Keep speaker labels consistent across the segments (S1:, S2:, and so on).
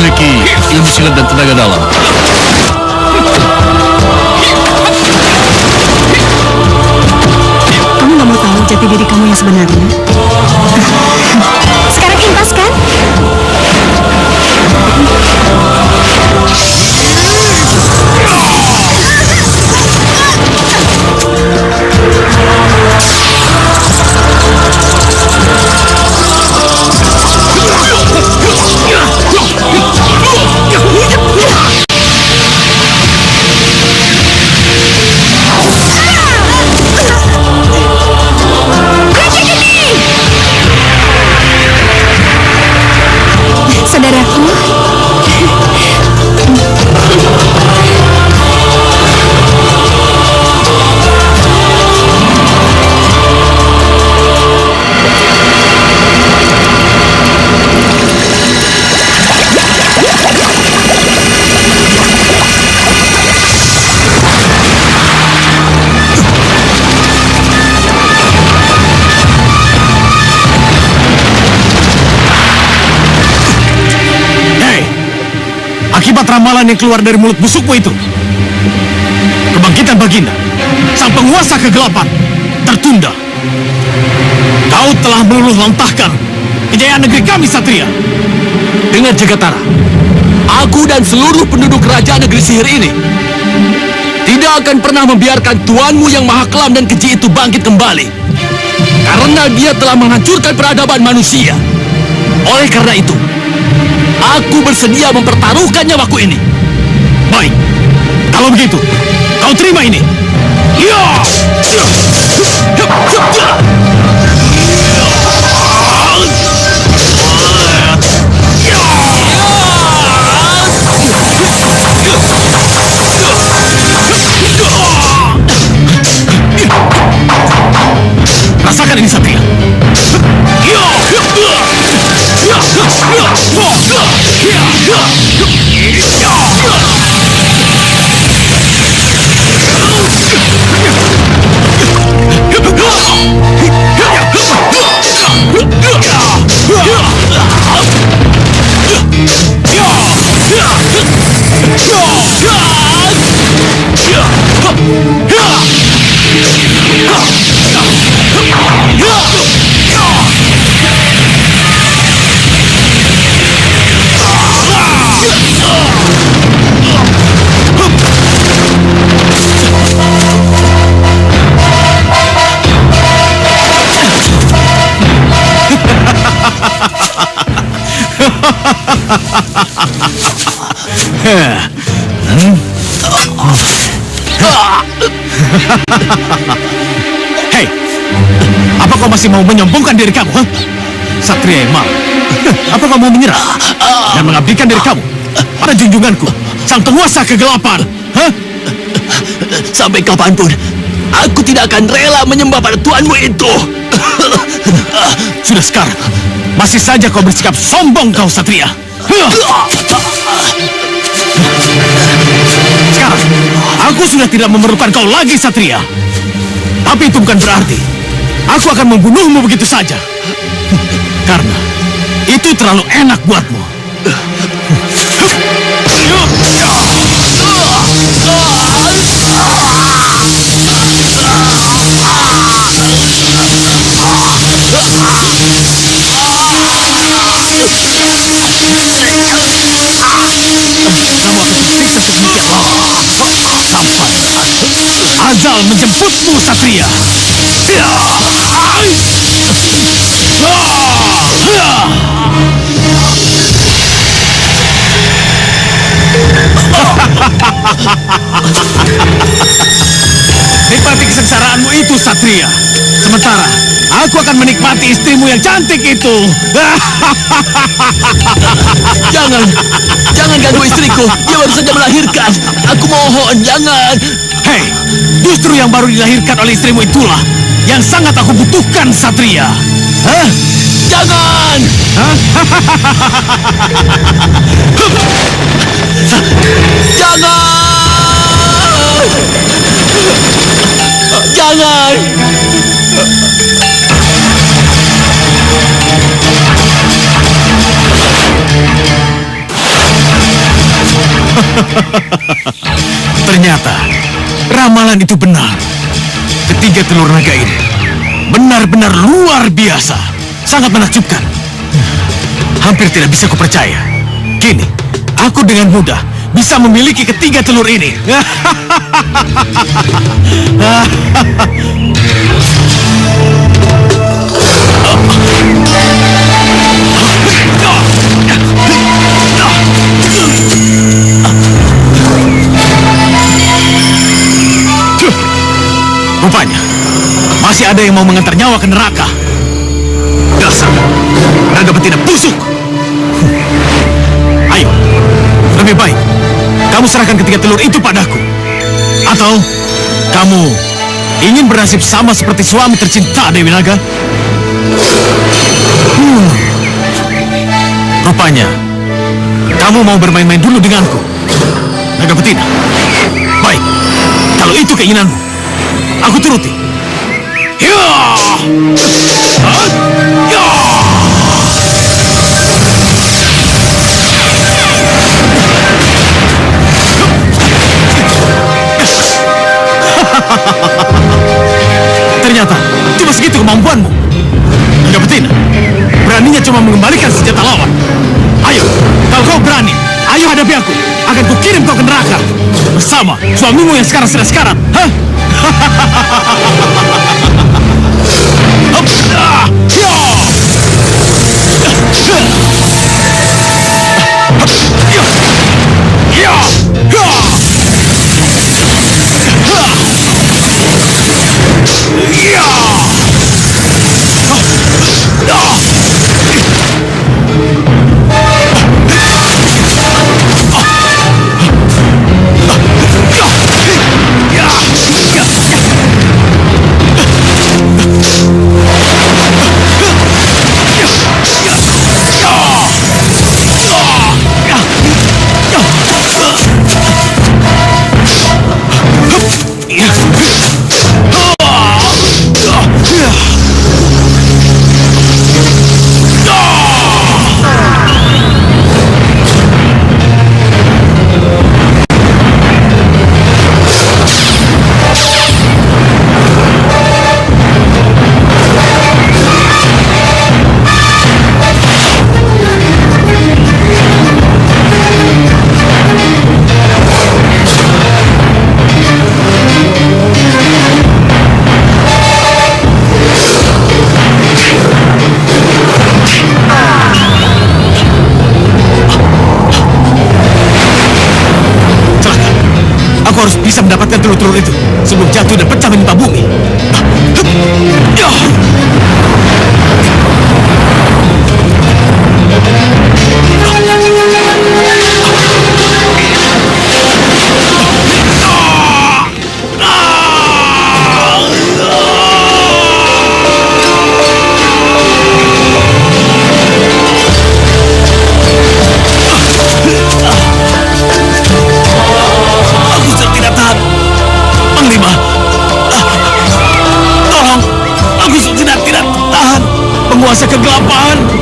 S1: memiliki ilmu silat dan tenaga dalam.
S2: Kamu nggak mau tahu jati diri kamu yang sebenarnya? Sekarang impas kan? Saudaraku,
S1: akibat ramalan yang keluar dari mulut busukmu itu, kebangkitan Baginda, sang penguasa kegelapan, tertunda. Kau telah meluluh lantahkan kejayaan negeri kami, Satria. Dengar Jagatara, aku dan seluruh penduduk kerajaan negeri sihir ini tidak akan pernah membiarkan tuanmu yang maha kelam dan keji itu bangkit kembali, karena dia telah menghancurkan peradaban manusia. Oleh karena itu, aku bersedia mempertaruhkan nyawaku ini. Baik, kalau begitu, kau terima ini. Rasakan ini, Satria. Hei, apa kau masih mau menyombongkan diri kamu? Huh? Satria yang malang. Apa kau mau menyerah dan mengabdikan diri kamu pada junjunganku, sang penguasa kegelapan? Huh?
S3: Sampai kapanpun, aku tidak akan rela menyembah pada tuanmu itu.
S1: Sudah sekarang, masih saja kau bersikap sombong kau, Satria. Sekarang, aku sudah tidak memerlukan kau lagi, Satria. Tapi itu bukan berarti aku akan membunuhmu begitu saja. Karena itu terlalu enak buatmu. Kamu akan tersiksa sedemikian lama sampai Azal menjemputmu, Satria. Nikmati kesengsaraanmu itu, Satria. Sementara aku akan menikmati istrimu yang cantik itu.
S3: Jangan ganggu istriku. Dia baru saja melahirkan. Aku mohon, jangan.
S1: Hei, justru yang baru dilahirkan oleh istrimu itulah yang sangat aku butuhkan, Satria. Hah?
S3: Jangan. Jangan. Jangan.
S1: Ternyata ramalan itu benar. Ketiga telur naga ini benar-benar luar biasa. Sangat menakjubkan. Hampir tidak bisa kupercaya. Kini, aku dengan mudah bisa memiliki ketiga telur ini. Rupanya, masih ada yang mau mengantar nyawa ke neraka. Dasar, naga betina busuk. Ayo, lebih baik kamu serahkan ketiga telur itu padaku. Atau kamu ingin bernasib sama seperti suami tercinta Dewi Naga? Rupanya, kamu mau bermain-main dulu denganku, naga betina. Baik, kalau itu keinginanmu, aku turuti. Ya! Ya! Ternyata cuma segitu kemampuanmu. Naga betina, beraninya cuma mengembalikan senjata lawan. Ayo, kalau kau berani, ayo hadapi aku. Akan kukirim kau ke neraka bersama suamimu yang sekarang sedang sekarat. Hah? Aku harus bisa mendapatkan telur-telur itu sebelum jatuh dan pecah menimpa bumi. Penguasa kegelapan.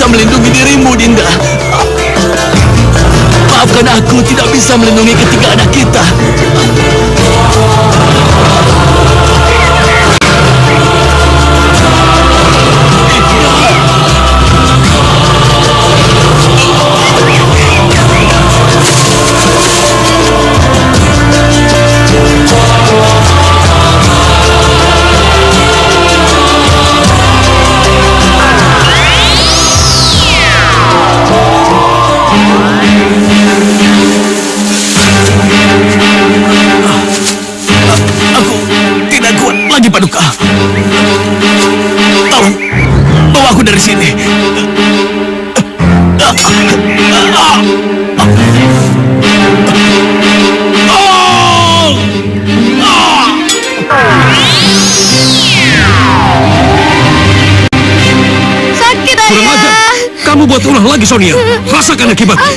S1: bisa melindungi dirimu, Dinda. Maafkan aku tidak bisa melindungi ketiga anak kita.
S3: Paduka. Tolong, bawa aku dari sini.
S2: Sakit,
S1: Kurang
S2: Ayah.
S1: ajar. Kamu buat ulah lagi, Sonia. Rasakan akibatnya.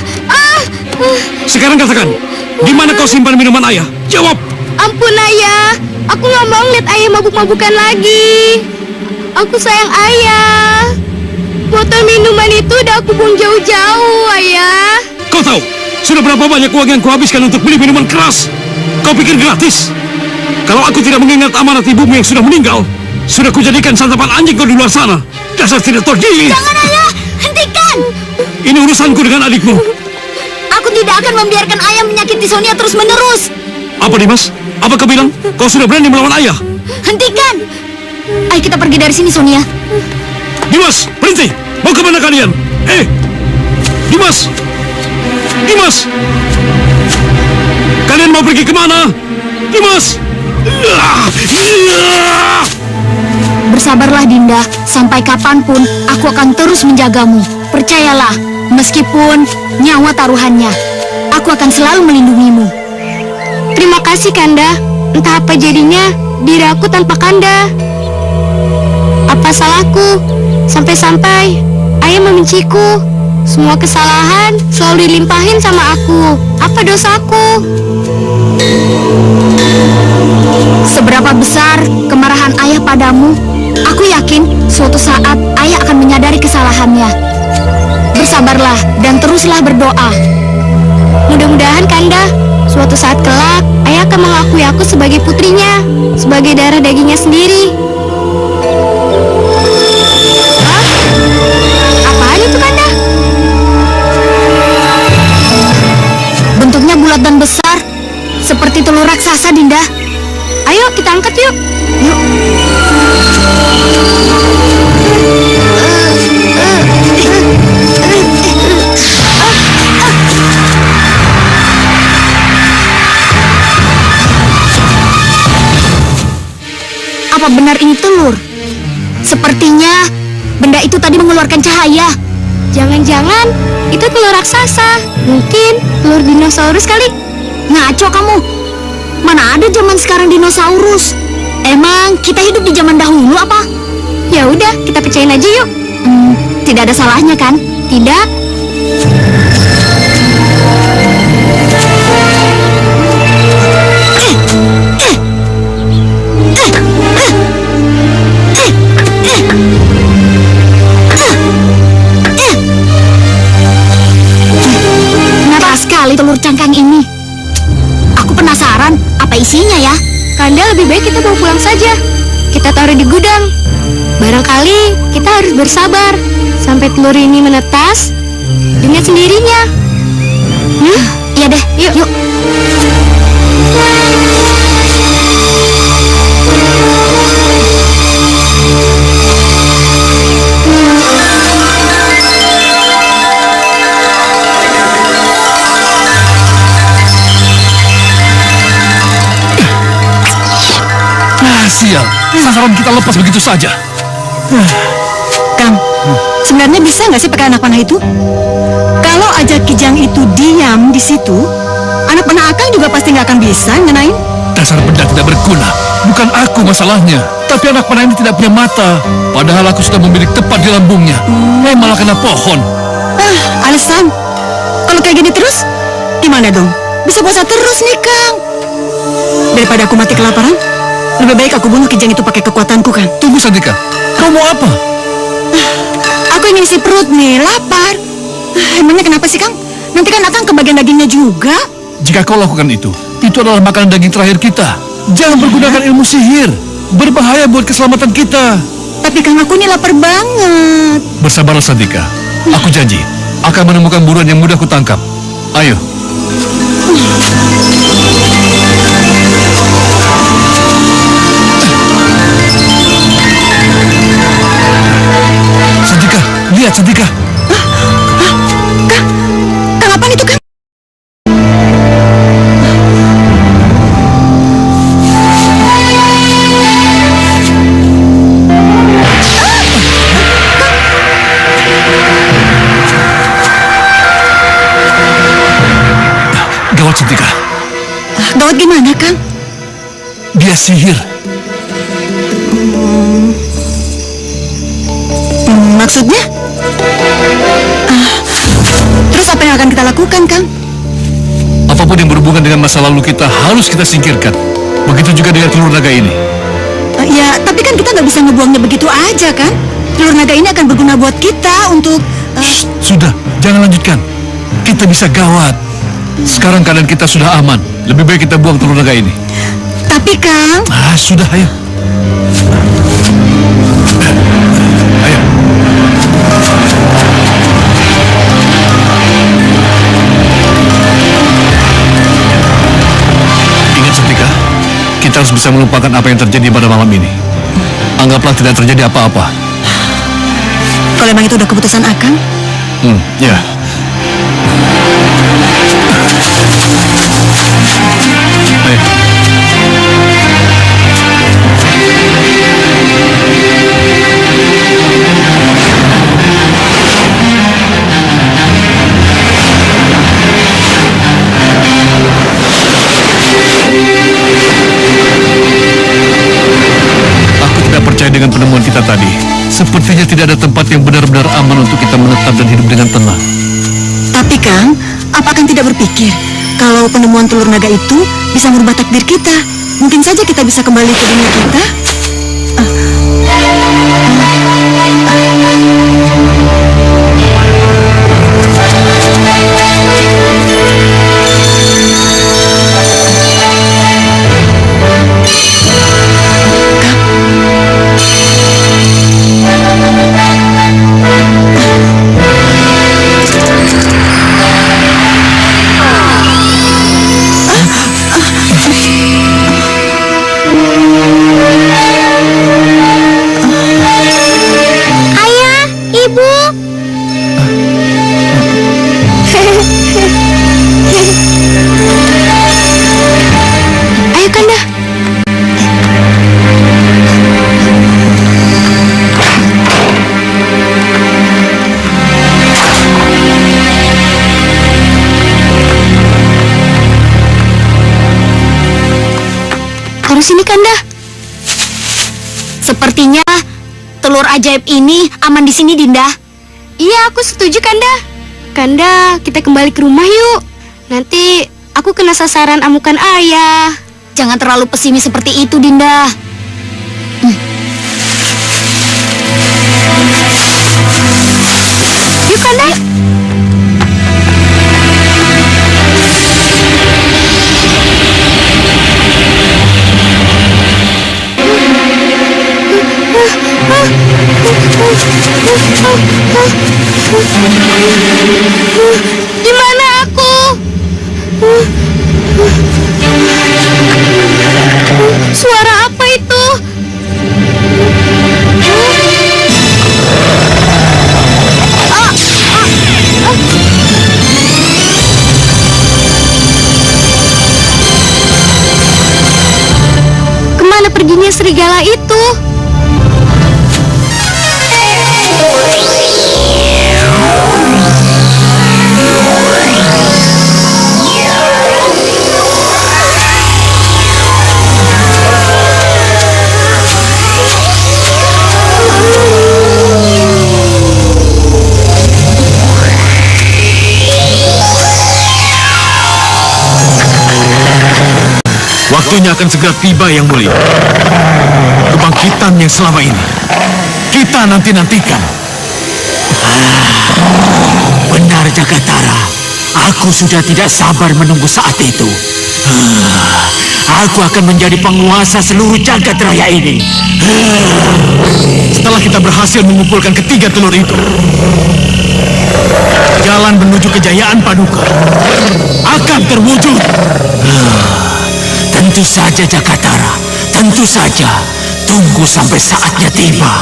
S1: Sekarang katakan, di mana kau simpan minuman ayah? Jawab.
S2: Ampun, Ayah. Aku nggak mau lihat Ayah mabuk-mabukan lagi. Aku sayang Ayah. Botol minuman itu udah aku buang jauh-jauh, Ayah.
S1: Kau tahu, sudah berapa banyak uang yang kuhabiskan untuk beli minuman keras? Kau pikir gratis? Kalau aku tidak mengingat amanat ibumu yang sudah meninggal, sudah kujadikan santapan anjing kau di luar sana. Dasar tidak tahu diri.
S2: Jangan, Ayah. Hentikan.
S1: Ini urusanku dengan adikmu.
S2: Aku tidak akan membiarkan Ayah menyakiti Sonia terus-menerus.
S1: Apa, Dimas? Apa kau bilang? Kau sudah berani melawan ayah?
S2: Hentikan. Ayo kita pergi dari sini, Sonia.
S1: Dimas, berhenti! Mau kemana kalian? Dimas! Dimas! Kalian mau pergi kemana? Dimas!
S2: Bersabarlah, Dinda. Sampai kapanpun aku akan terus menjagamu. Percayalah, meskipun nyawa taruhannya, aku akan selalu melindungimu. Terima kasih, Kanda. Entah apa jadinya diri aku tanpa Kanda. Apa salahku? Sampai-sampai Ayah membenciku. Semua kesalahan selalu dilimpahin sama aku. Apa dosaku? Seberapa besar kemarahan Ayah padamu, aku yakin suatu saat Ayah akan menyadari kesalahannya. Bersabarlah dan teruslah berdoa. Mudah-mudahan, Kanda, suatu saat kelak Ayah akan mengakui aku sebagai putrinya, sebagai darah dagingnya sendiri. Hah? Apaan itu, Kanda? Bentuknya bulat dan besar, seperti telur raksasa, Dinda. Ayo kita angkat yuk. Yuk. Apa benar ini telur? Sepertinya benda itu tadi mengeluarkan cahaya. Jangan-jangan itu telur raksasa. Mungkin telur dinosaurus kali. Ngaco kamu. Mana ada zaman sekarang dinosaurus? Emang kita hidup di zaman dahulu apa? Ya udah, kita percayain aja yuk. Tidak ada salahnya kan? Tidak. Kenapa sekali telur cangkang ini? Aku penasaran, apa isinya ya? Kanda, lebih baik kita bawa pulang saja. Kita taruh di gudang. Barangkali kita harus bersabar sampai telur ini menetas dengan sendirinya. Iya deh, yuk.
S1: Sial, sasaran kita lepas begitu saja.
S4: Kang, sebenarnya bisa nggak sih pakai anak panah itu? Kalau aja Kijang itu diam di situ, anak panah Akang juga pasti nggak akan bisa ngenain.
S1: Dasar benda tidak berguna. Bukan aku masalahnya, tapi anak panah ini tidak punya mata. Padahal aku sudah membidik tepat di lambungnya. Malah kena pohon.
S4: Alasan, kalau kayak gini terus, gimana dong? Bisa puasa terus nih, Kang. Daripada aku mati kelaparan, lebih baik aku bunuh Kijang itu pakai kekuatanku, Kang.
S1: Tunggu, Sandika. Kau mau apa?
S4: Aku ingin isi perut nih, lapar. Emangnya kenapa sih, Kang? Nanti kan Akang kebagian dagingnya juga.
S1: Jika kau lakukan itu adalah makanan daging terakhir kita. Jangan menggunakan ilmu sihir. Berbahaya buat keselamatan kita.
S4: Tapi Kang, aku ini lapar banget.
S1: Bersabarlah, Sandika. Aku janji akan menemukan buruan yang mudah kutangkap. Ayo. Sandika, lihat Sandika.
S4: Kang, apaan itu, Kang? Gawat gimana, Kang?
S1: Dia sihir.
S4: Maksudnya? Terus apa yang akan kita lakukan, Kang?
S1: Apapun yang berhubungan dengan masa lalu kita harus kita singkirkan. Begitu juga dengan telur naga ini.
S4: Ya, tapi kan kita nggak bisa ngebuangnya begitu aja, kan? Telur naga ini akan berguna buat kita untuk...
S1: Shh, sudah, jangan lanjutkan. Kita bisa gawat. Sekarang keadaan kita sudah aman. Lebih baik kita buang telur naga ini.
S4: Tapi, Kang...
S1: Sudah, ayo. Ayo. Ingat, Setrika, kita harus bisa melupakan apa yang terjadi pada malam ini. Anggaplah tidak terjadi apa-apa.
S4: Kalau emang itu udah keputusan Akang?
S1: Ya. Ayo. Aku tidak percaya dengan penemuan kita tadi. Sepertinya tidak ada tempat yang benar-benar aman untuk kita menetap dan hidup dengan tenang.
S4: Tapi, Kang, apa Kang tidak berpikir kalau penemuan telur naga itu bisa merubah takdir kita? Mungkin saja kita bisa kembali ke dunia kita.
S2: Sini, Kanda. Sepertinya telur ajaib ini aman di sini, Dinda.
S5: Iya, aku setuju, Kanda. Kanda, kita kembali ke rumah yuk. Nanti aku kena sasaran amukan ayah.
S2: Jangan terlalu pesimis seperti itu, Dinda.
S5: Yuk, Kanda.
S2: Di mana aku? Suara apa itu?
S5: Kemana perginya serigala itu?
S1: Waktunya akan segera tiba, Yang Mulia. Kebangkitan yang selama ini kita nanti-nantikan.
S3: Benar, Jagatara. Aku sudah tidak sabar menunggu saat itu. Aku akan menjadi penguasa seluruh jagat raya ini.
S1: Setelah kita berhasil mengumpulkan ketiga telur itu, jalan menuju kejayaan Paduka akan terwujud.
S3: Tentu saja, Jagatara. Tentu saja. Tunggu sampai saatnya tiba.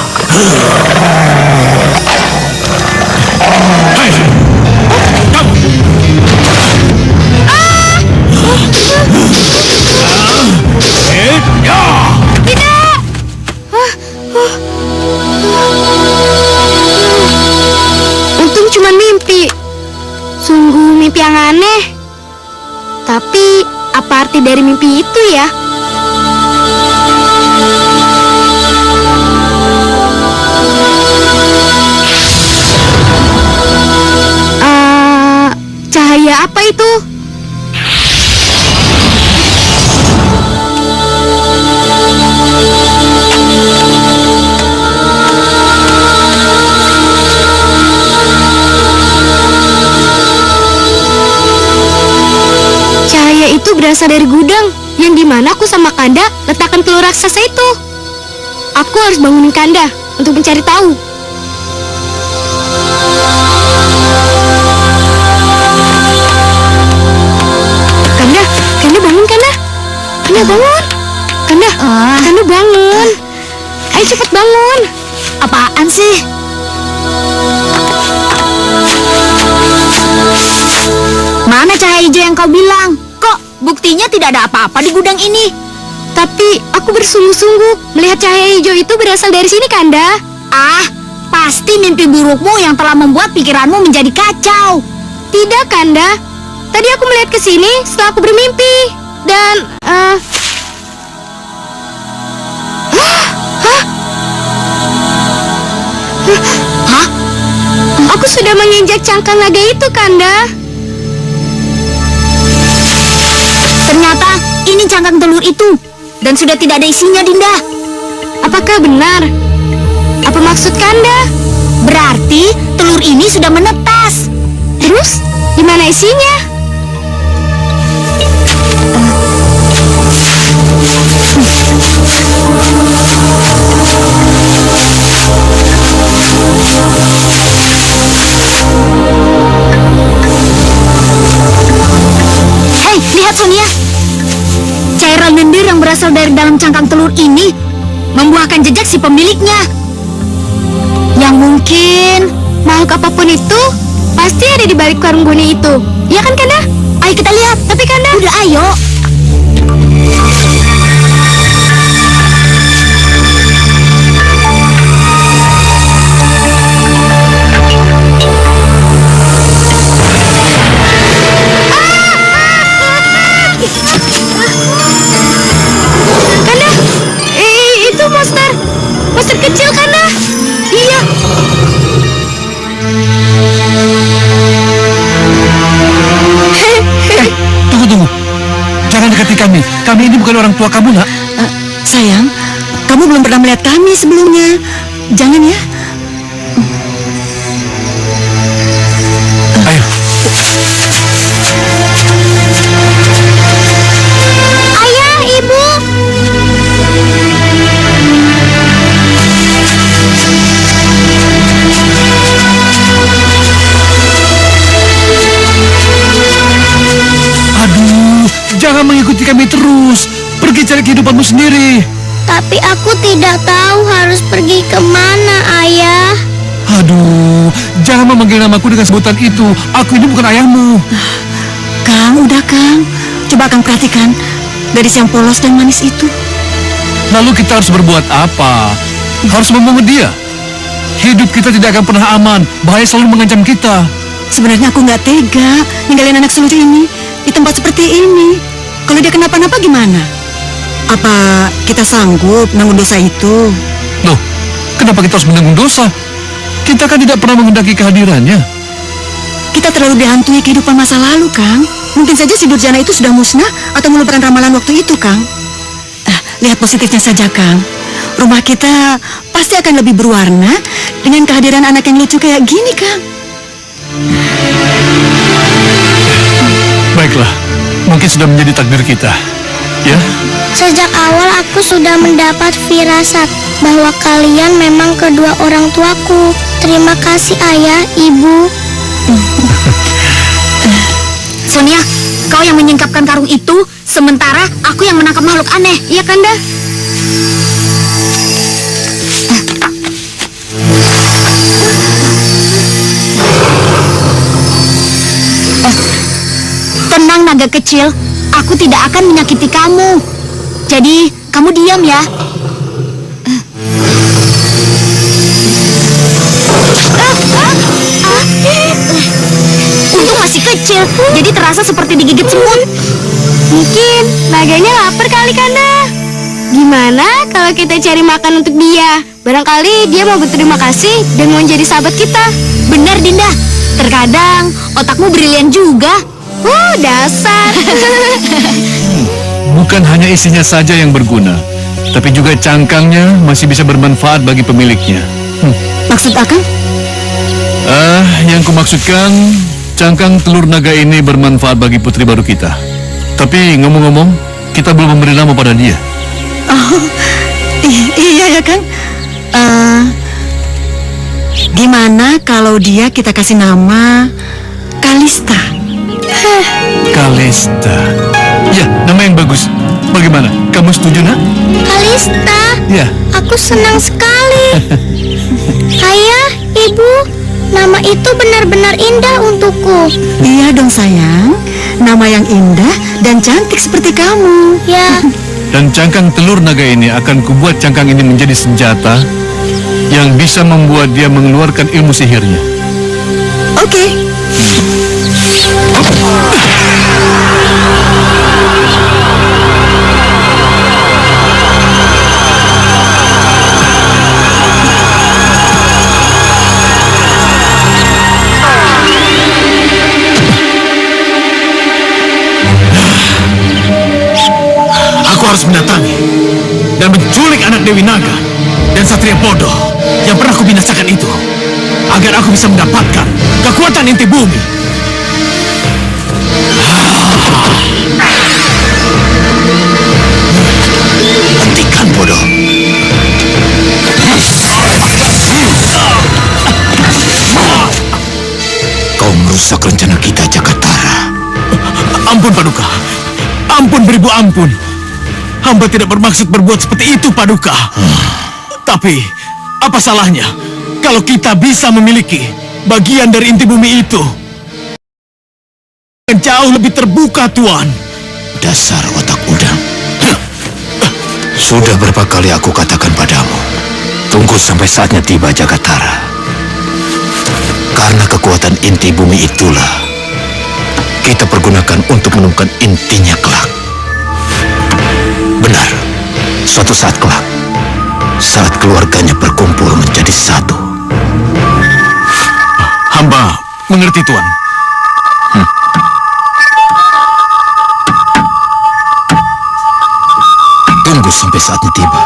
S1: Hei, kamu!
S5: Tidak! Untung cuma mimpi. Sungguh mimpi yang aneh. Tapi apa apa arti dari mimpi itu ya? Cahaya apa itu? Cahaya itu berasal dari gudang yang dimana aku sama Kanda letakkan telur raksasa itu. Aku harus bangunin Kanda untuk mencari tahu. Kanda bangun, Kanda. Kanda bangun. Kanda bangun. Ayo cepat bangun.
S2: Apaan sih? Mana cahaya hijau yang kau bilang? Kok buktinya tidak ada apa-apa di gudang ini?
S5: Tapi aku bersungguh-sungguh melihat cahaya hijau itu berasal dari sini, Kanda.
S2: Ah, pasti mimpi burukmu yang telah membuat pikiranmu menjadi kacau.
S5: Tidak, Kanda. Tadi aku melihat ke sini setelah aku bermimpi. Dan,
S2: Hah?
S5: Aku sudah menginjak cangkang naga itu, Kanda.
S2: Ternyata ini cangkang telur itu. Dan sudah tidak ada isinya, Dinda.
S5: Apakah benar? Apa maksud Kanda?
S2: Berarti telur ini sudah menetas.
S5: Terus, di mana isinya?
S2: Hei, lihat Sonia. Cairan lendir yang berasal dari dalam cangkang telur ini membuahkan jejak si pemiliknya. Yang mungkin
S5: Makhluk apapun itu pasti ada di balik karung guni itu. Ya kan, Kanda?
S2: ayo kita lihat.
S5: Tapi Kanda,
S2: Udah, ayo.
S5: Kanda, itu monster kecil, Kanda. Iya.
S1: Tunggu. Jangan dekati kami. Kami ini bukan orang tua kamu, nak.
S4: Sayang, kamu belum pernah melihat kami sebelumnya. Jangan ya.
S1: Ayo.
S5: Ayah, Ibu.
S1: Aduh, jangan mengikuti kami terus. Pergi cari kehidupanmu sendiri.
S5: Tapi aku tidak tahu harus pergi kemana, Ayah.
S1: Aduh, jangan memanggil namaku dengan sebutan itu. Aku ini bukan ayahmu.
S4: Kang, udah Kang. Coba Kang perhatikan gadis yang polos dan manis itu.
S1: Lalu kita harus berbuat apa? Harus membangun dia. Hidup kita tidak akan pernah aman. Bahaya selalu mengancam kita.
S4: Sebenarnya aku nggak tega ninggalin anak selucu ini di tempat seperti ini. Kalau dia kenapa-napa gimana? Apa kita sanggup menanggung dosa itu?
S1: Loh, kenapa kita harus menanggung dosa? Kita kan tidak pernah menghendaki kehadirannya.
S4: Kita terlalu dihantui kehidupan masa lalu, Kang. Mungkin saja si Durjana itu sudah musnah atau melupakan ramalan waktu itu, Kang. Lihat positifnya saja, Kang. Rumah kita pasti akan lebih berwarna dengan kehadiran anak yang lucu kayak gini, Kang.
S1: Baiklah, mungkin sudah menjadi takdir kita. Ya,
S5: Sejak awal aku sudah mendapat firasat bahwa kalian memang kedua orang tuaku. Terima kasih, Ayah, Ibu.
S2: Sonia, kau yang menyingkapkan karung itu, sementara aku yang menangkap makhluk aneh.
S5: Iya, Kanda?
S2: Tenang, naga kecil. Aku tidak akan menyakiti kamu. Jadi, kamu diam ya. Untung masih kecil, jadi terasa seperti digigit semut.
S5: Mungkin naganya lapar kali, Kanda. Gimana kalau kita cari makan untuk dia? Barangkali dia mau berterima kasih dan mau jadi sahabat kita.
S2: Benar, Dinda. Terkadang otakmu brilian juga.
S5: Dasar.
S1: Bukan hanya isinya saja yang berguna, tapi juga cangkangnya masih bisa bermanfaat bagi pemiliknya.
S4: Maksud Akang?
S1: Yang kumaksudkan, cangkang telur naga ini bermanfaat bagi putri baru kita. Tapi ngomong-ngomong, kita belum memberi nama pada dia.
S4: Oh, iya ya, Kang. Gimana kalau dia kita kasih nama Kalista?
S1: Kalista. Ya, nama yang bagus. Bagaimana? Kamu setuju, nak?
S5: Kalista,
S1: Ya.
S5: aku senang sekali. Ayah, Ibu, nama itu benar-benar indah untukku.
S4: Iya dong sayang, nama yang indah dan cantik seperti kamu.
S5: Ya,
S1: Dan cangkang telur naga ini akan kubuat cangkang ini menjadi senjata yang bisa membuat dia mengeluarkan ilmu sihirnya.
S4: Oke.
S1: Aku harus mendatangi dan menculik anak Dewi Naga dan Satria Bodoh yang pernah kubinasakan itu, agar aku bisa mendapatkan kekuatan inti bumi.
S3: Hentikan, bodoh. Kau merusak rencana kita, Jakatara.
S1: Ampun, Paduka. Ampun, beribu ampun. Hamba tidak bermaksud berbuat seperti itu, Paduka. Tapi, apa salahnya kalau kita bisa memiliki bagian dari inti bumi itu? Yang jauh lebih terbuka, Tuan.
S3: Dasar otak udang. Sudah berapa kali aku katakan padamu, tunggu sampai saatnya tiba, Jakatara. Karena kekuatan inti bumi itulah kita pergunakan untuk menemukan intinya kelak. Benar, suatu saat kelak, saat keluarganya berkumpul menjadi satu.
S1: Hamba mengerti, Tuan.
S3: Tunggu sampai saatnya tiba.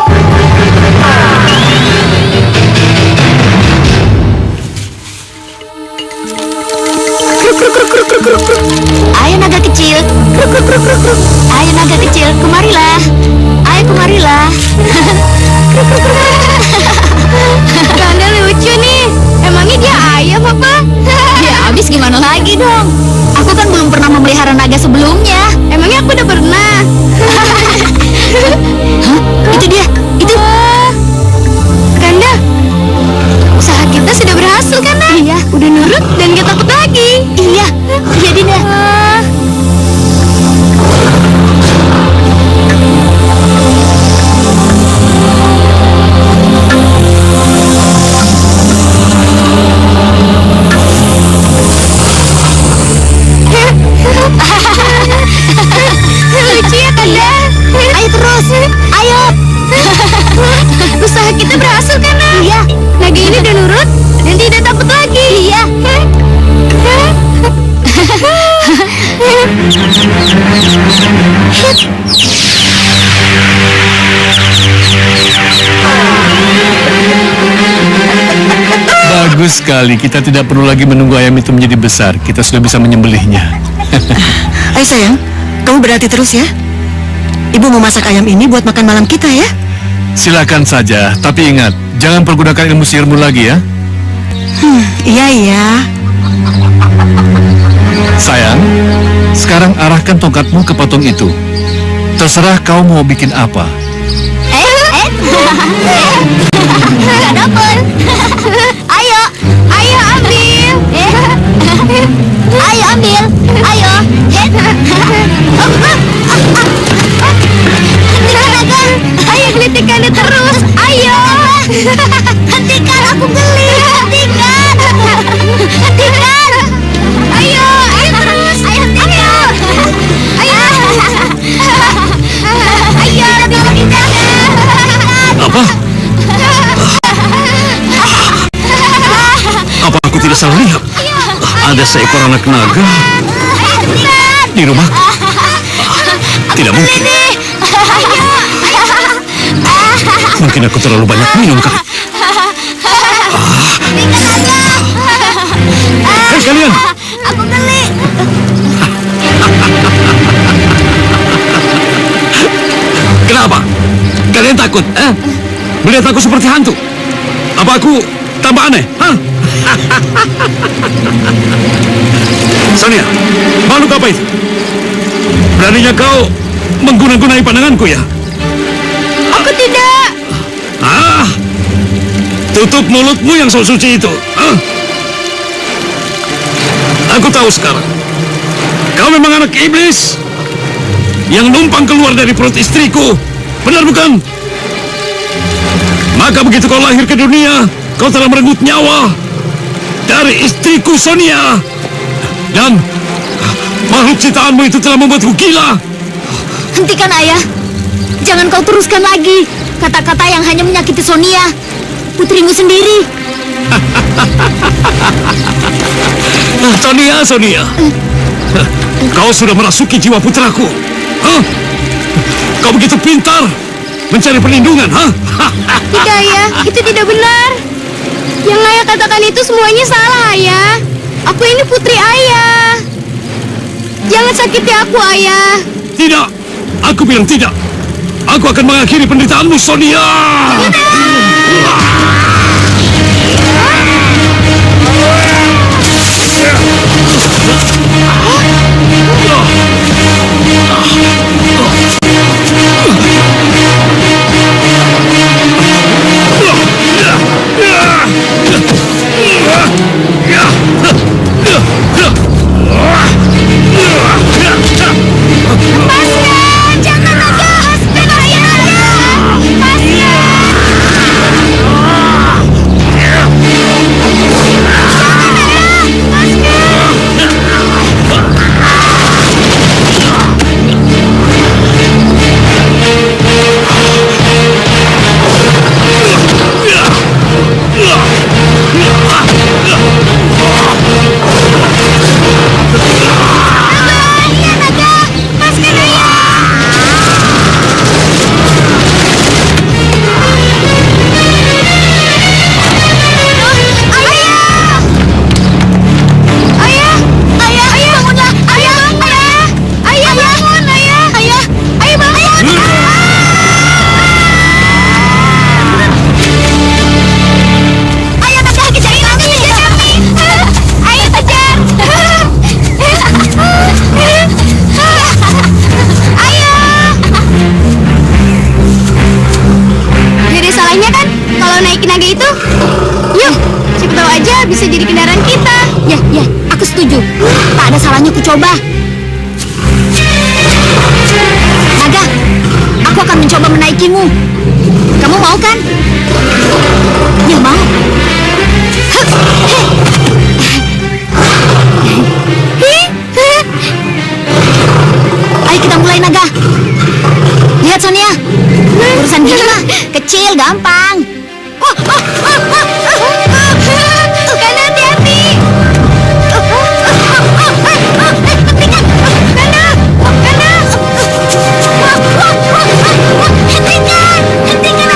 S2: Ayo naga kecil. Ayo naga kecil, kemarilah. Ayo kemarilah.
S5: Kanda lucu nih. Emangnya dia ayam apa?
S2: Ya habis gimana lagi dong? Aku kan belum pernah memelihara naga sebelumnya.
S5: Emangnya aku udah pernah.
S2: Hah? Itu dia. Itu.
S5: Kanda, usaha kita sudah berhasil, Kanda.
S2: Iya.
S5: Udah nurut dan gak takut lagi.
S2: Iya. Iya, Dinda.
S5: Lucu ya, Kanda.
S2: Ayo terus. Ayo.
S5: Usaha kita berhasil, Kanda.
S2: Iya.
S5: Naga ini udah nurut dan tidak takut lagi.
S2: Iya.
S1: Bagus sekali, kita tidak perlu lagi menunggu ayam itu menjadi besar. Kita sudah bisa menyembelihnya.
S4: Ayo sayang, kamu berhati terus ya. Ibu mau masak ayam ini buat makan malam kita ya.
S1: Silakan saja, tapi ingat, jangan pergunakan ilmu sihirmu lagi ya.
S4: Iya iya.
S1: Sayang, sekarang arahkan tongkatmu ke patung itu. Terserah kau mau bikin apa.
S2: Nggak dapet. Ayo. Ayo ambil. Ayo ambil. Ayo. Hentikan naga.
S5: Ayo gelitik Kanda terus. Ayo.
S2: Hentikan, aku geli. Hentikan. Hentikan.
S5: Ayo terus.
S2: Ayo hentikan.
S5: Ayo.
S1: salah lihat. Ada seekor anak naga di rumah. Tidak mungkin. Mungkin aku terlalu banyak minum kali. Hei kalian!
S2: Aku geli.
S1: Kenapa? Kalian takut? Melihat aku seperti hantu? Apa aku tambah aneh? Hah? Sonia, makhluk apa itu? Beraninya kau mengguna-gunai pandanganku ya?
S2: Aku tidak.
S1: Tutup mulutmu yang sok suci itu. Aku tahu sekarang. Kau memang anak iblis yang numpang keluar dari perut istriku. Benar bukan? Maka begitu kau lahir ke dunia, kau telah merenggut nyawa dari istriku Sonia. Dan makhluk ciptaanmu itu telah membuatku gila.
S2: Hentikan, Ayah. Jangan kau teruskan lagi kata-kata yang hanya menyakiti Sonia, putrimu sendiri.
S1: Sonia. Kau sudah merasuki jiwa putraku. Kau begitu pintar mencari perlindungan,
S2: Tidak, Ayah. Itu tidak benar. Yang Ayah katakan itu semuanya salah, Ayah. Aku ini putri Ayah. Jangan sakiti aku, Ayah.
S1: Tidak, aku bilang tidak. Aku akan mengakhiri penderitaanmu, Sonia.
S2: Salahnya ku coba. Naga, aku akan mencoba menaikimu. Kamu mau kan? Ya mau. Ayo kita mulai, Naga. Lihat Sonia, urusan gini mah kecil, gampang. Karena hati-hati. Hentikan!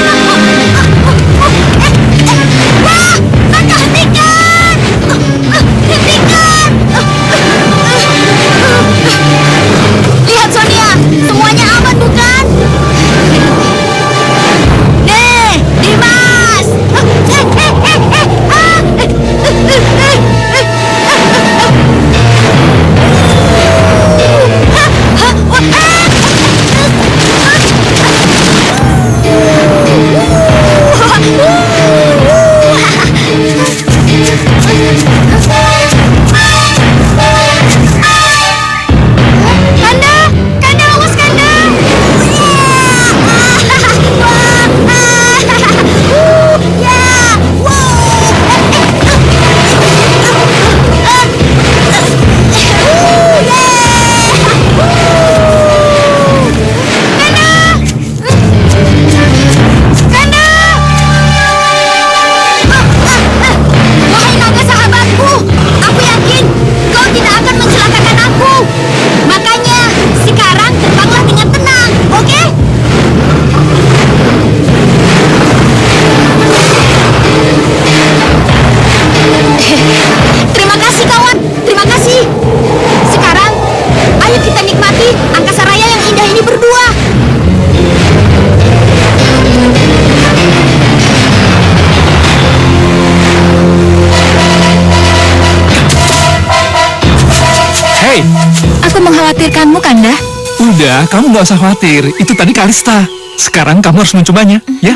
S2: mengkhawatirkanmu, Kanda.
S6: Udah, kamu nggak usah khawatir. Itu tadi Kalista. Sekarang kamu harus mencobanya, ya?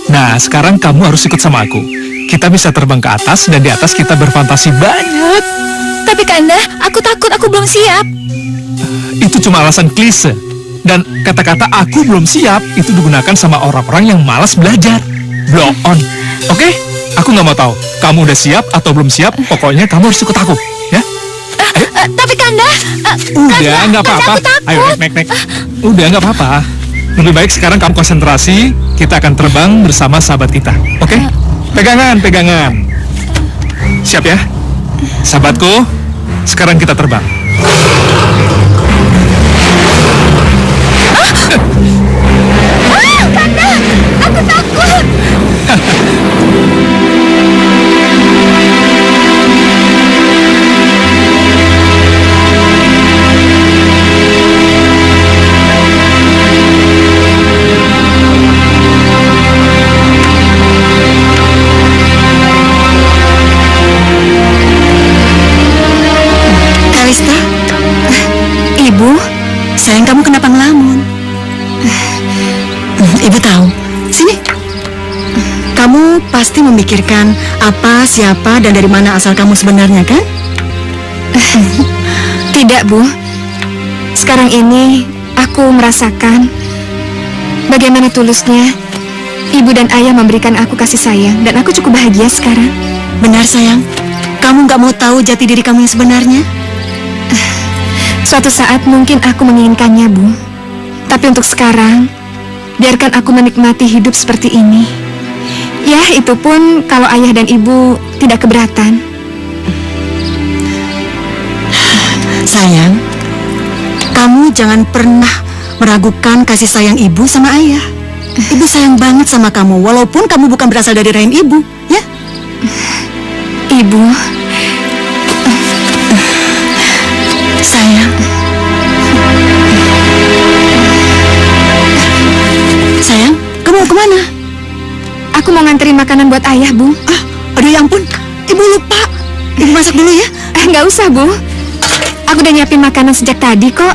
S6: Nah, sekarang kamu harus ikut sama aku. Kita bisa terbang ke atas dan di atas kita berfantasi banyak.
S2: Tapi Kanda, aku takut, aku belum siap.
S6: Itu cuma alasan klise. Dan kata-kata aku belum siap itu digunakan sama orang-orang yang malas belajar. Blow on. Oke? Aku nggak mau tahu. Kamu udah siap atau belum siap, pokoknya kamu harus ikut aku, ya?
S2: Tapi Kanda,
S6: Udah, nggak apa-apa.
S2: aku takut.
S6: Ayo, naik. Udah, nggak apa-apa. Lebih baik sekarang kamu konsentrasi. Kita akan terbang bersama sahabat kita. Oke? Pegangan. Siap ya? Sahabatku, sekarang kita terbang.
S2: Kanda, aku takut.
S4: Kalista,
S2: Ibu,
S4: sayang kamu kenapa ngelamun? Ibu tahu. Sini. Kamu pasti memikirkan apa, siapa, dan dari mana asal kamu sebenarnya, kan?
S2: tidak, Bu. Sekarang ini aku merasakan bagaimana tulusnya Ibu dan Ayah memberikan aku kasih sayang, dan aku cukup bahagia sekarang.
S4: Benar, sayang. Kamu nggak mau tahu jati diri kamu yang sebenarnya?
S2: Suatu saat mungkin aku menginginkannya, Bu. Tapi untuk sekarang, biarkan aku menikmati hidup seperti ini. Ya, itu pun kalau Ayah dan Ibu tidak keberatan.
S4: Sayang, kamu jangan pernah meragukan kasih sayang ibu sama ayah. Ibu sayang banget sama kamu, walaupun kamu bukan berasal dari rahim ibu, ya?
S2: Ibu,
S4: Sayang. Sayang, kamu mau kemana?
S2: aku mau nganterin makanan buat Ayah, Bu.
S4: Aduh ya ampun, ibu lupa. Ibu masak dulu ya.
S2: Nggak usah, Bu. Aku udah nyiapin makanan sejak tadi kok.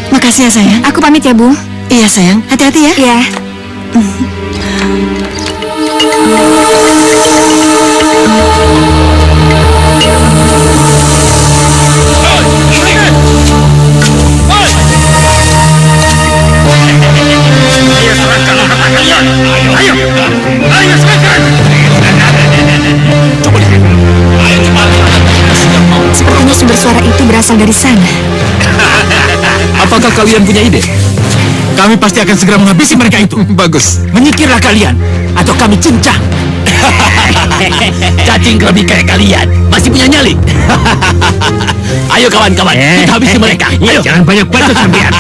S4: Makasih ya sayang.
S2: Aku pamit ya, Bu.
S4: Iya sayang, hati-hati ya.
S2: Iya. Sepertinya sumber suara itu berasal dari sana.
S3: Apakah kalian punya ide?
S1: Kami pasti akan segera menghabisi mereka itu.
S3: Bagus.
S1: Menyingkirlah kalian, atau kami cincang.
S3: Cacing lebih kayak kalian. Masih punya nyali. Ayo kawan-kawan, kita habisi mereka. Ayo.
S1: Jangan banyak bacot sampean.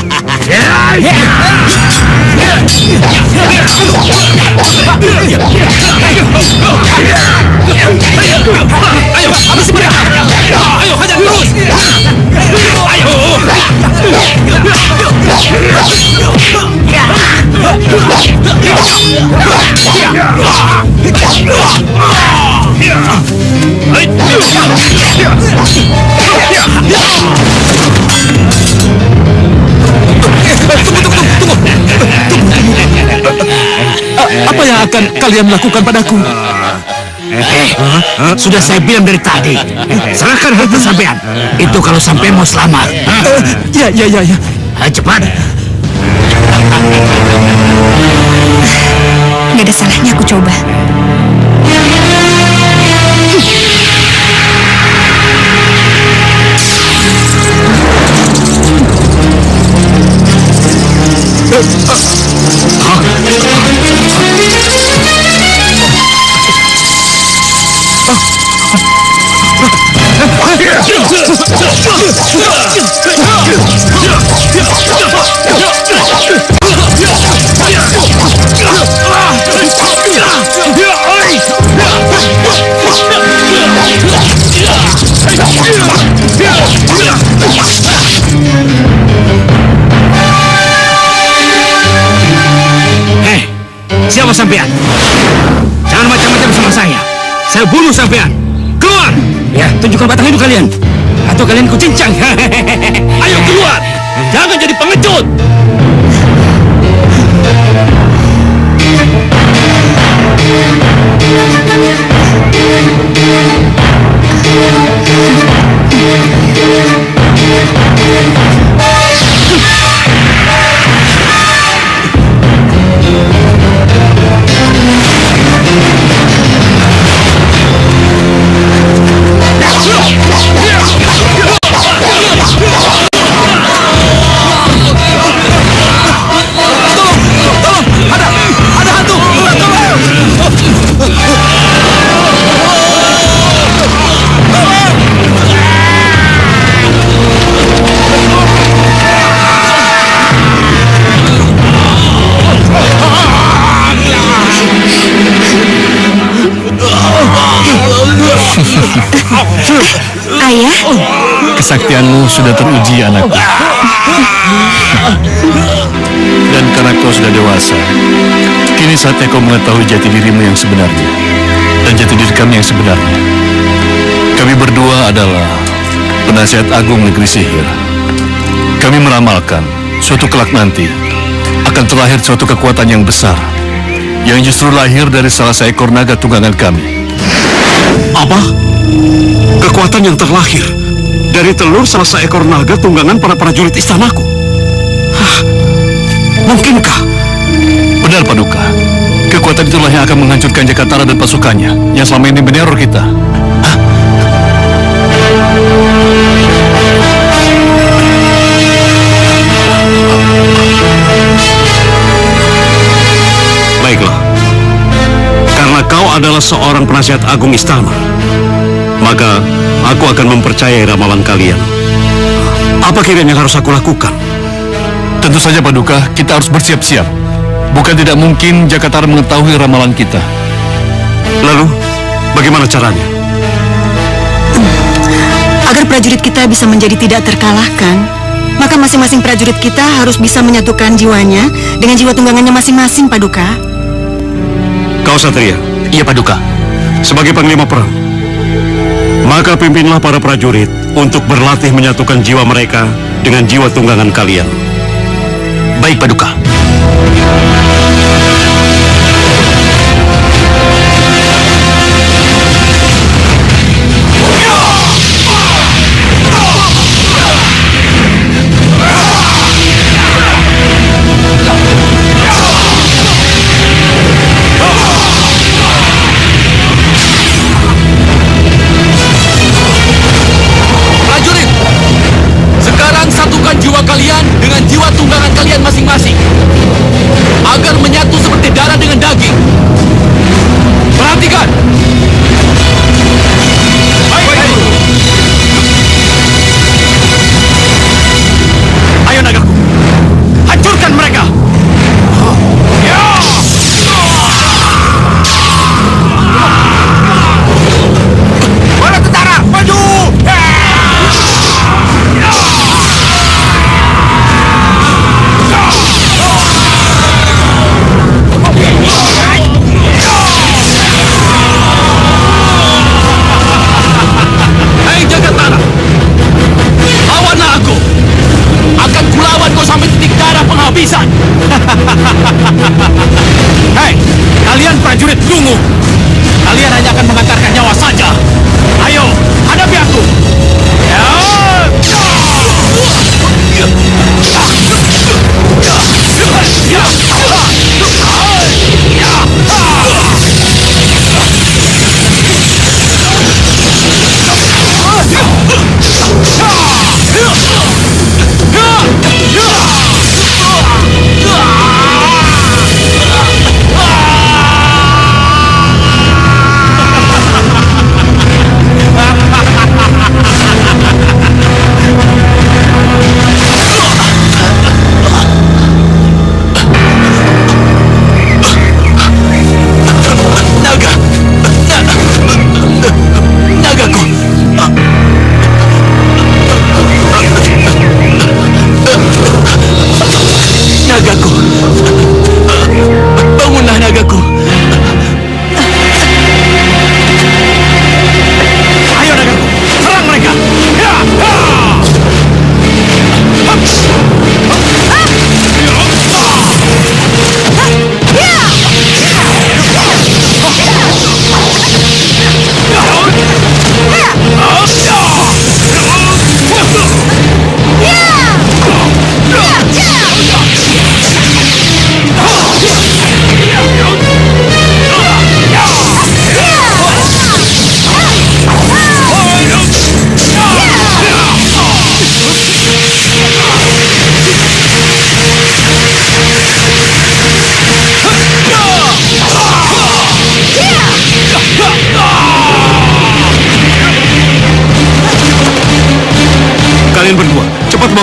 S3: Ayo, habisi mereka. Ayo, hajar terus. Ayo.
S1: Apa yang akan kalian lakukan padaku? Sudah saya bilang dari tadi, serahkan harta sampean. Itu kalau sampean mau selamat.
S6: Ya.
S1: Cepat.
S2: Nggak ada salahnya aku coba.
S1: Siapa sampean? Jangan macam-macam sama saya. Saya bunuh sampean. Keluar! Ya, tunjukkan batang hidup kalian. atau kalian kucincang.
S3: Ayo keluar! Jangan jadi pengecut!
S4: Ayah,
S7: Kesaktianmu sudah teruji, anakku. Dan karena kau sudah dewasa, kini saatnya kau mengetahui jati dirimu yang sebenarnya dan jati diri kami yang sebenarnya. Kami berdua adalah penasihat agung negeri sihir. Kami meramalkan suatu kelak nanti akan terlahir suatu kekuatan yang besar yang justru lahir dari salah seekor naga tunggangan kami.
S1: Apa? Kekuatan yang terlahir dari telur salah seekor naga tunggangan para prajurit istanaku. Hah, mungkinkah?
S7: Benar, Paduka. Kekuatan itulah yang akan menghancurkan Jakatara dan pasukannya yang selama ini meneror kita. Hah?
S1: Baiklah. Karena kau adalah seorang penasihat agung istana, maka aku akan mempercayai ramalan kalian. Apa kiranya yang harus aku lakukan?
S7: Tentu saja, Paduka, kita harus bersiap-siap. Bukan tidak mungkin Jakatara mengetahui ramalan kita.
S1: Lalu, bagaimana caranya?
S4: agar prajurit kita bisa menjadi tidak terkalahkan, maka masing-masing prajurit kita harus bisa menyatukan jiwanya dengan jiwa tunggangannya masing-masing, Paduka.
S1: Kau Satria?
S3: Iya, Paduka.
S1: Sebagai panglima perang, maka pimpinlah para prajurit untuk berlatih menyatukan jiwa mereka dengan jiwa tunggangan kalian.
S3: Baik, Paduka. Kalian dengan jiwa tunggangan kalian masing-masing agar menyatu seperti darah dengan daging. Perhatikan. Baik. Ayo nagaku, hancurkan mereka. Para tentara, maju! Penghabisan. Hei, kalian prajurit, tunggu. Kalian hanya akan mengantarkan nyawa saja. Ayo, hadapi aku.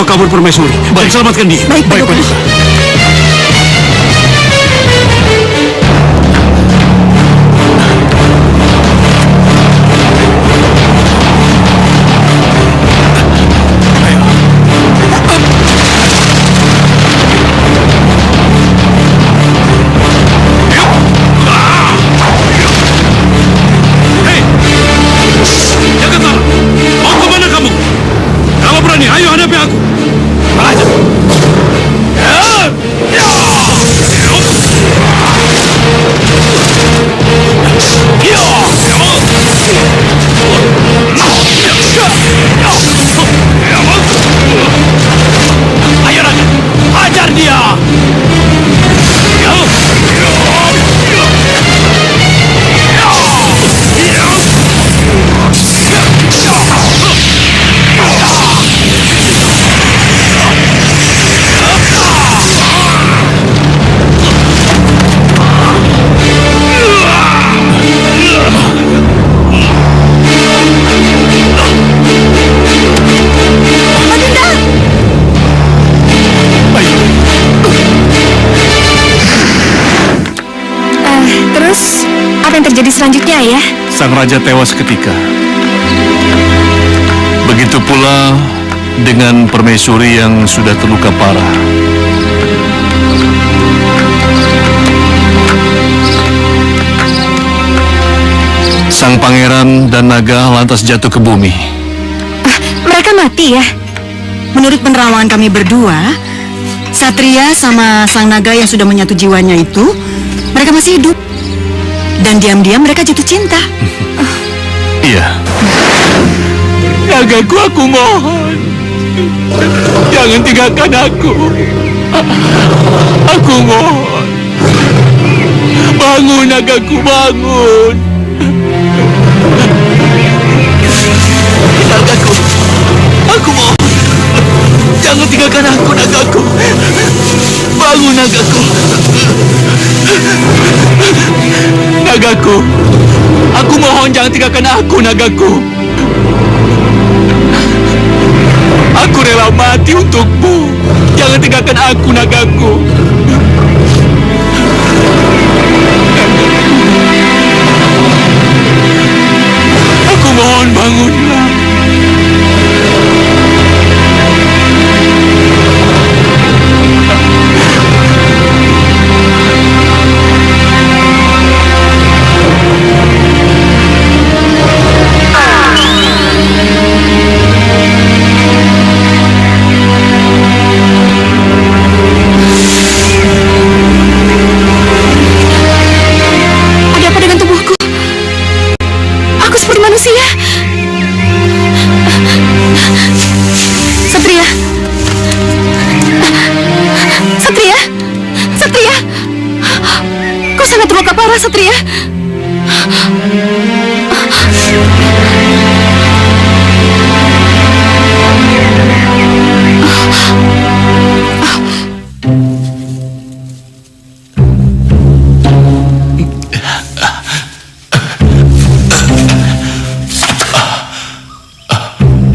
S1: Bawa kabur permaisuri. Dan selamatkan dia.
S4: Baik, Paduka.
S2: terjadi selanjutnya, Ayah?
S7: Sang raja tewas seketika. Begitu pula dengan permaisuri yang sudah terluka parah. Sang pangeran dan naga lantas jatuh ke bumi.
S2: Mereka mati ya?
S4: Menurut penerawangan kami berdua, Satria sama sang naga yang sudah menyatu jiwanya itu, mereka masih hidup. Dan diam-diam mereka jatuh cinta.
S7: Iya.
S6: Nagaku, aku mohon. Jangan tinggalkan aku. Aku mohon. Bangun, nagaku, bangun. Nagaku, aku mohon. Jangan tinggalkan aku, nagaku. Bangun, nagaku. Nagaku, aku mohon jangan tinggalkan aku, nagaku. Aku rela mati untukmu. Jangan tinggalkan aku, nagaku. Aku mohon, bangunlah.
S2: Satria,
S3: di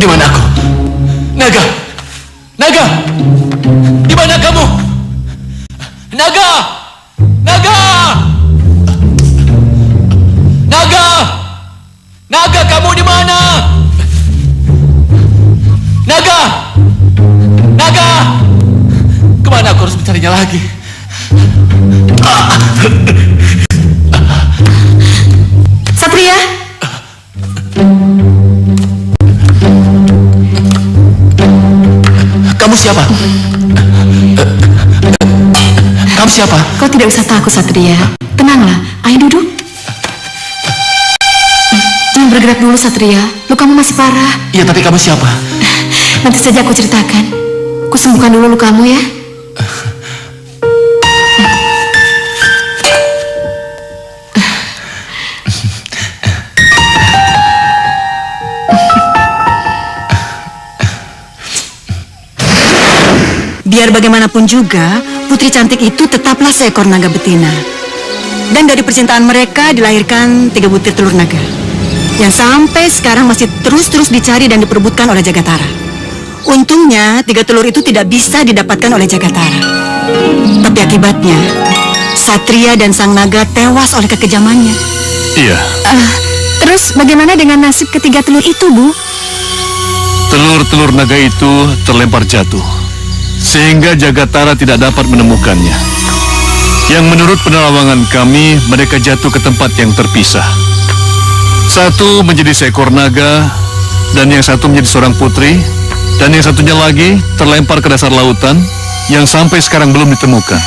S3: mana aku? Naga, naga, di mana kamu? Naga, naga. Naga, kamu di mana? Naga! Naga! Kemana aku harus mencarinya lagi?
S2: Satria?
S3: Kamu siapa? Kamu siapa?
S2: Kau tidak usah takut, Satria. Tenanglah, ayo duduk. Jangan bergerak dulu, Satria. Lukamu masih parah.
S3: Iya, tapi kamu siapa?
S2: Nanti saja aku ceritakan. Ku sembuhkan dulu lukamu ya.
S4: Biar bagaimanapun juga, putri cantik itu tetaplah seekor naga betina. Dan dari percintaan mereka dilahirkan 3 butir telur naga yang sampai sekarang masih terus-terus dicari dan diperebutkan oleh Jagatara. Untungnya 3 telur itu tidak bisa didapatkan oleh Jagatara. Tapi akibatnya, Satria dan Sang Naga tewas oleh kekejamannya.
S7: Iya,
S2: Terus bagaimana dengan nasib ketiga telur itu, Bu?
S7: telur-telur naga itu terlempar jatuh, sehingga Jagatara tidak dapat menemukannya. Yang menurut penerawangan kami, mereka jatuh ke tempat yang terpisah. Satu menjadi seekor naga, dan yang satu menjadi seorang putri, dan yang satunya lagi terlempar ke dasar lautan, yang sampai sekarang belum ditemukan.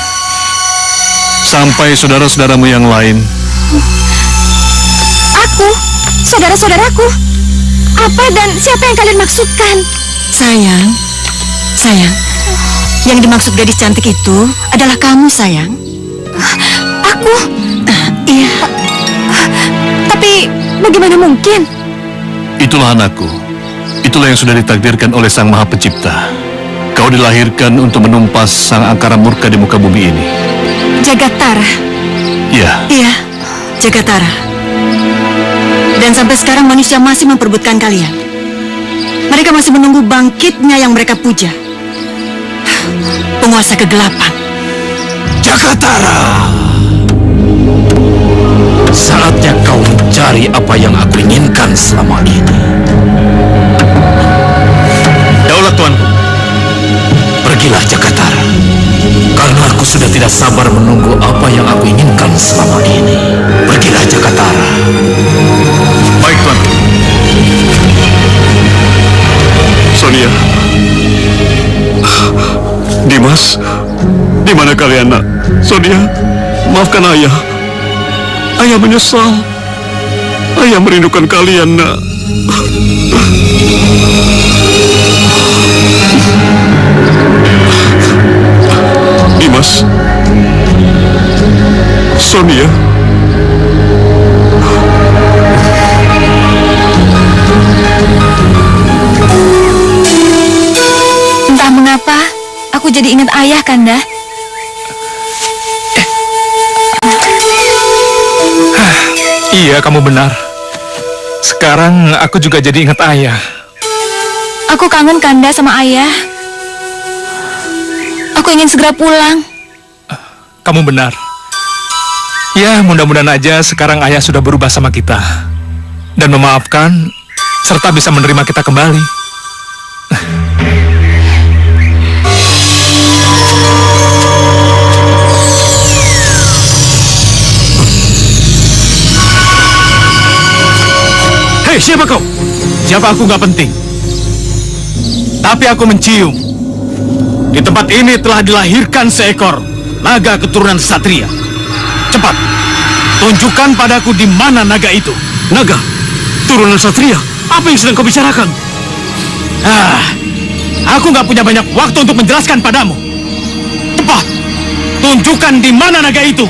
S7: Sampai saudara-saudaramu yang lain.
S2: Aku, saudara-saudaraku. Apa dan siapa yang kalian maksudkan?
S4: Sayang, yang dimaksud gadis cantik itu adalah kamu, sayang.
S2: Aku?
S4: Iya.
S2: Tapi bagaimana mungkin?
S7: Itulah anakku. Itulah yang sudah ditakdirkan oleh Sang Maha Pencipta. Kau dilahirkan untuk menumpas sang angkara murka di muka bumi ini.
S2: Jagatara.
S7: Iya.
S4: Iya, Jagatara. Dan sampai sekarang manusia masih memperebutkan kalian. Mereka masih menunggu bangkitnya yang mereka puja. Penguasa kegelapan.
S1: Jagatara, saatnya kau mencari apa yang aku inginkan selama ini. Daulat tuanku, pergilah Jagatara, karena aku sudah tidak sabar menunggu apa yang aku inginkan selama ini. Pergilah Jagatara. Baik tuanku.
S7: Sonia, Dimas, di mana kalian, nak? Sonia, maafkan ayah. Ayah menyesal. Ayah merindukan kalian, nak. Dimas, Sonia.
S2: Entah mengapa, aku jadi ingat ayah, Kanda.
S6: Iya, kamu benar. Sekarang aku juga jadi ingat ayah.
S2: Aku kangen, Kanda, sama ayah. Aku ingin segera pulang.
S6: Kamu benar. Ya, mudah-mudahan aja sekarang ayah sudah berubah sama kita. Dan memaafkan, serta bisa menerima kita kembali.
S1: Hei, siapa kau? Siapa aku nggak penting. Tapi aku mencium. Di tempat ini telah dilahirkan seekor naga keturunan Satria. Cepat, tunjukkan padaku di mana naga itu. Naga? Turunan Satria? Apa yang sedang kau bicarakan? Aku nggak punya banyak waktu untuk menjelaskan padamu. Cepat, tunjukkan di mana naga itu.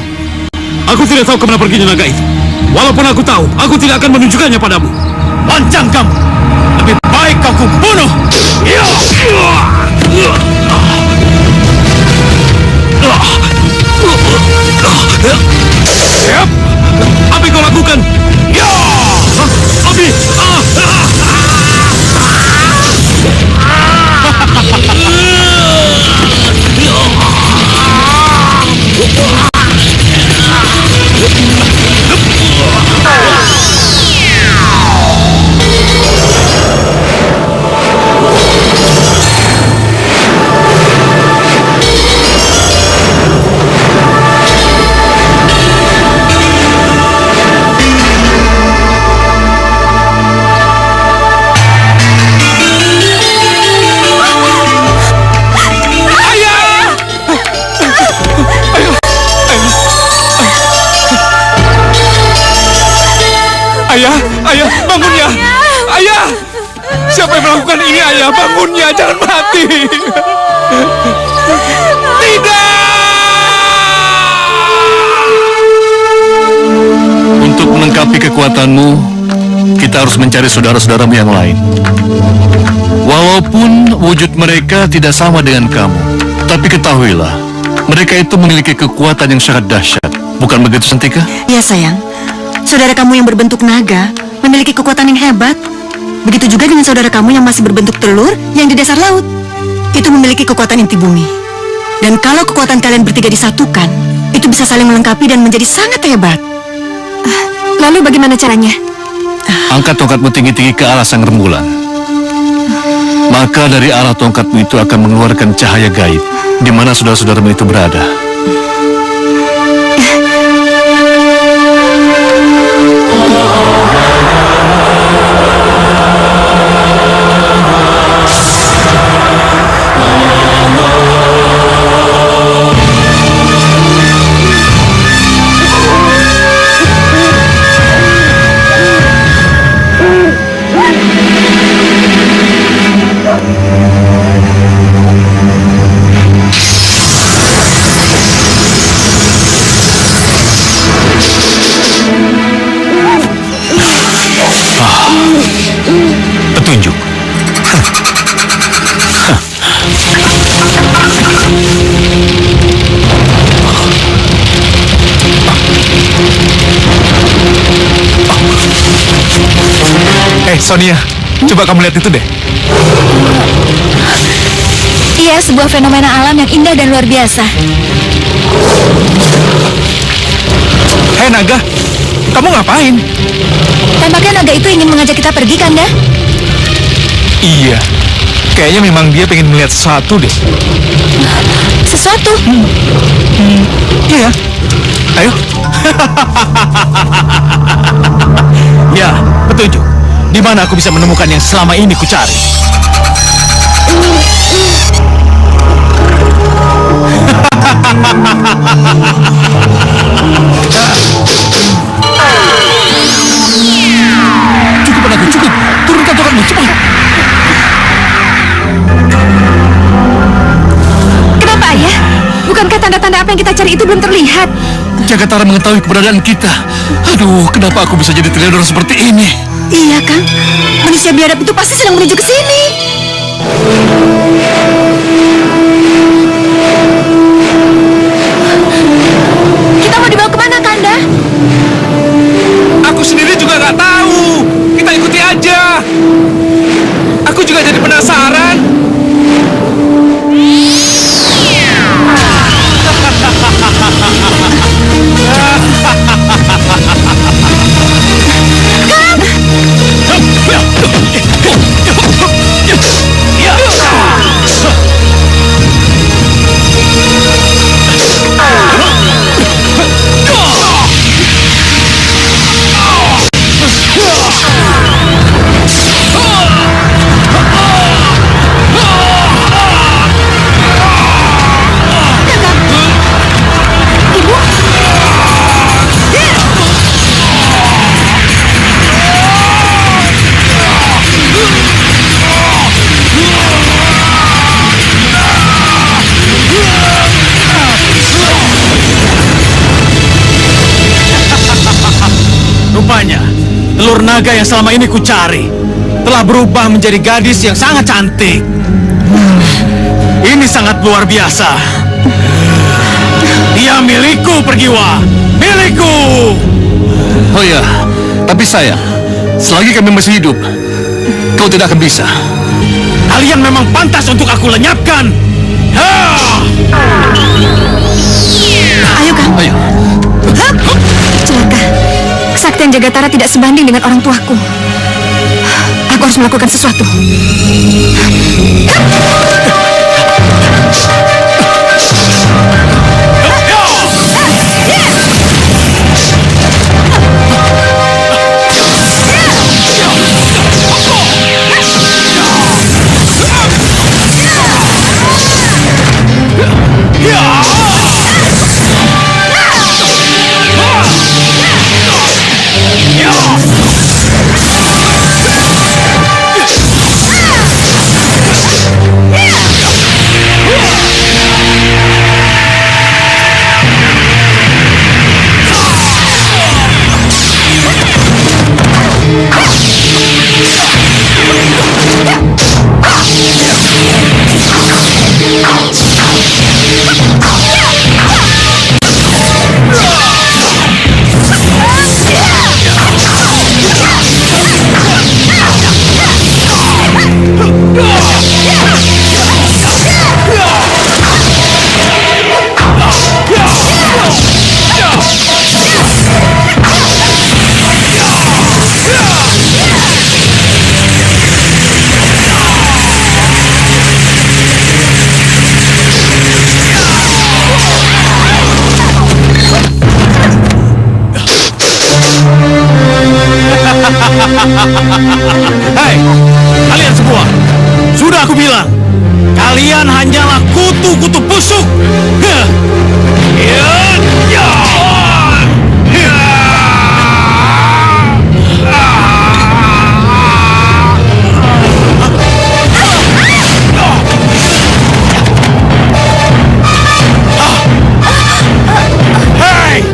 S1: Aku tidak tahu kemana perginya naga itu. Walaupun aku tahu, aku tidak akan menunjukkannya padamu. Lancang kamu! Lebih baik kau kubunuh! Apa yang kau lakukan? Abi!
S6: Ayah, bangun ya! Ayah! Siapa yang melakukan ini, ayah? Bangun ya, jangan mati! Tidak!
S7: Untuk melengkapi kekuatanmu, kita harus mencari saudara-saudaramu yang lain. Walaupun wujud mereka tidak sama dengan kamu, tapi ketahuilah, mereka itu memiliki kekuatan yang sangat dahsyat. Bukan begitu, Santika?
S4: Iya, sayang. Saudara kamu yang berbentuk naga memiliki kekuatan yang hebat. Begitu juga dengan saudara kamu yang masih berbentuk telur yang di dasar laut. Itu memiliki kekuatan inti bumi. Dan kalau kekuatan kalian bertiga disatukan, itu bisa saling melengkapi dan menjadi sangat hebat.
S2: Lalu bagaimana caranya?
S7: Angkat tongkatmu tinggi-tinggi ke arah sang rembulan. Maka dari arah tongkatmu itu akan mengeluarkan cahaya gaib di mana saudara-saudaramu itu berada.
S1: Petunjuk.
S6: Sonia, coba kamu lihat itu deh.
S2: Iya, sebuah fenomena alam yang indah dan luar biasa.
S6: Hei naga, kamu ngapain?
S2: Tampaknya naga itu ingin mengajak kita pergi, Kanda.
S6: Iya, kayaknya memang dia pengen melihat sesuatu deh.
S2: Sesuatu?
S6: Iya, ayo.
S1: Ya, petunjuk. Di mana aku bisa menemukan yang selama ini kucari? Cukup anakku, cukup. Turunkan tongkatmu, cepat.
S2: Kenapa, Ayah? Bukankah tanda-tanda apa yang kita cari itu belum terlihat?
S7: Jagatara mengetahui keberadaan kita. Aduh, kenapa aku bisa jadi teledor seperti ini?
S4: Iya, Kang. Manusia biadab itu pasti sedang menuju ke sini.
S2: Kita mau dibawa kemana, Kanda?
S6: Aku sendiri juga nggak tahu. Kita ikuti aja. Aku juga jadi penasaran.
S1: Rupanya, telur naga yang selama ini kucari telah berubah menjadi gadis yang sangat cantik. Ini sangat luar biasa. Dia milikku, Pergiwa. Milikku.
S7: Oh ya, tapi sayang, selagi kami masih hidup, kau tidak akan bisa.
S1: Kalian memang pantas untuk aku lenyapkan. Ha!
S4: Ayo, Kang.
S7: Ayo.
S2: Celaka. Kesaktian Jagatara tidak sebanding dengan orang tuaku. Aku harus melakukan sesuatu.
S1: Hei, kalian semua. Sudah aku bilang, kalian hanyalah kutu-kutu busuk. Hah. Ya, ya. Hei,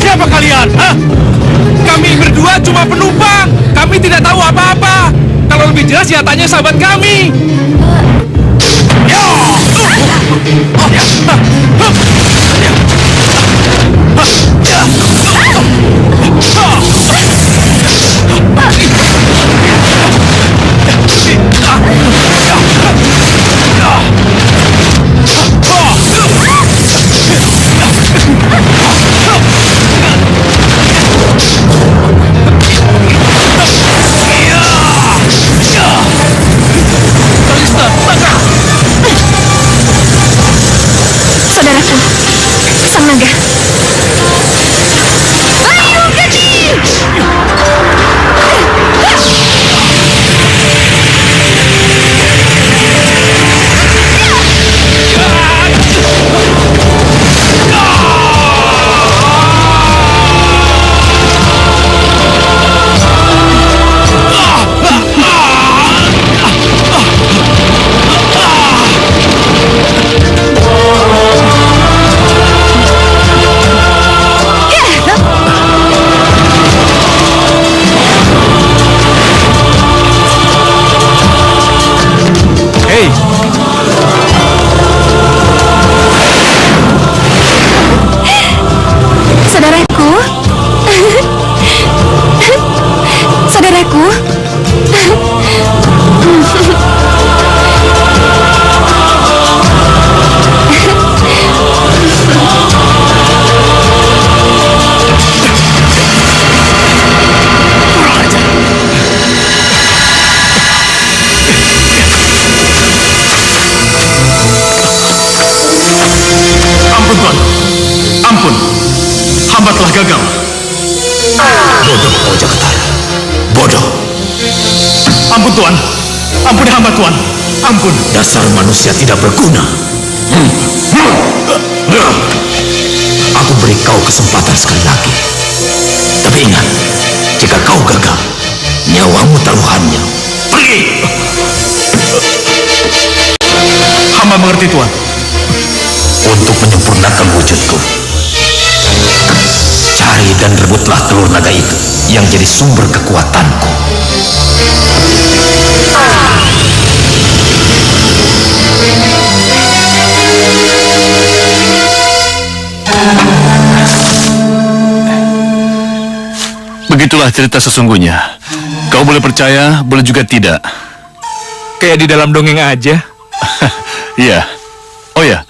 S1: siapa kalian? Hah?
S6: Kami berdua cuma penumpang. Kami tidak tahu apa-apa. Kalau lebih jelas ya tanya sahabat kami.
S2: Saudaraku, sang naga. Ayo, Gedi!
S6: Hei,
S2: Saudaraku. Saudaraku.
S1: Ampun, Tuan. Ampun. Hamba telah gagal. Bodoh kau, Jakarta. Bodoh. Ampun, Tuan. Ampuni hamba, Tuan. Ampun. Dasar manusia tidak berguna. Aku beri kau kesempatan sekali lagi. Tapi ingat, jika kau gagal, nyawamu taruhannya. Pergi. Hamba mengerti, Tuan. Untuk menyempurnakan wujudku, cari dan rebutlah telur naga itu yang jadi sumber kekuatanku.
S7: Begitulah cerita sesungguhnya. Kau boleh percaya, boleh juga tidak.
S6: kayak di dalam dongeng aja.
S7: Iya. Oh ya,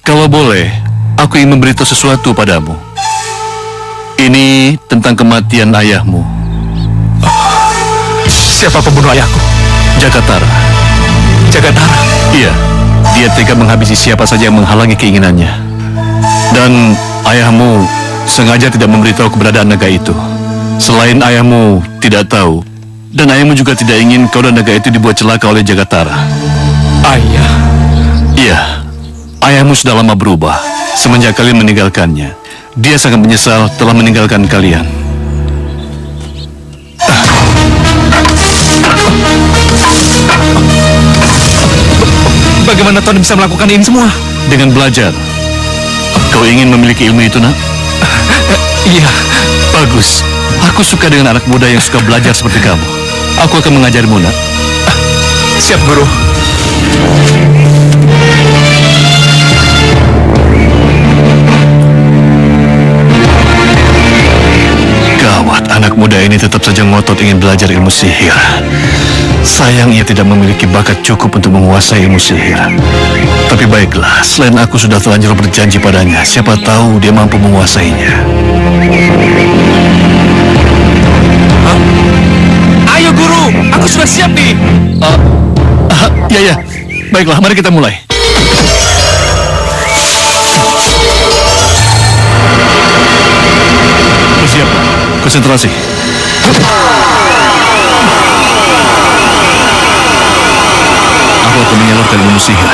S7: kalau boleh, aku ingin memberitahu sesuatu padamu. Ini tentang kematian ayahmu.
S6: Siapa pembunuh ayahku?
S7: Jagatara.
S6: Jagatara.
S7: Iya, dia tega menghabisi siapa saja yang menghalangi keinginannya. Dan ayahmu sengaja tidak memberitahu keberadaan naga itu. Selain ayahmu tidak tahu, dan ayahmu juga tidak ingin kau dan naga itu dibuat celaka oleh Jagatara.
S6: Ayah.
S7: Iya, ayahmu sudah lama berubah semenjak kalian meninggalkannya. Dia sangat menyesal telah meninggalkan kalian.
S6: Bagaimana Tuan bisa melakukan ini semua?
S7: Dengan belajar. Kau ingin memiliki ilmu itu, nak?
S6: Iya.
S7: Bagus. Aku suka dengan anak muda yang suka belajar seperti kamu. Aku akan mengajarmu, nak.
S6: Siap, Guru.
S7: Gawat, anak muda ini tetap saja ngotot ingin belajar ilmu sihir. Sayang ia tidak memiliki bakat cukup untuk menguasai ilmu sihir. Tapi baiklah, selain aku sudah terlanjur berjanji padanya, siapa tahu dia mampu menguasainya.
S6: Ayo, Guru. Aku sudah siap nih.
S7: Ya. Baiklah, mari kita mulai. Bersiap, konsentrasi. menyalurkan ilmu sihir.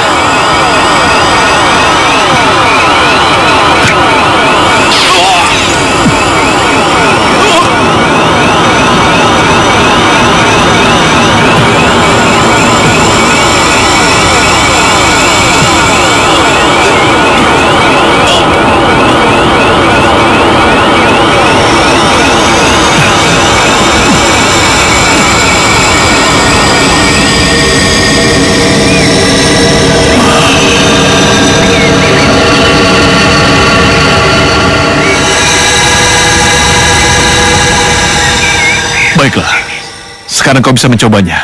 S7: Baiklah, sekarang kau bisa mencobanya.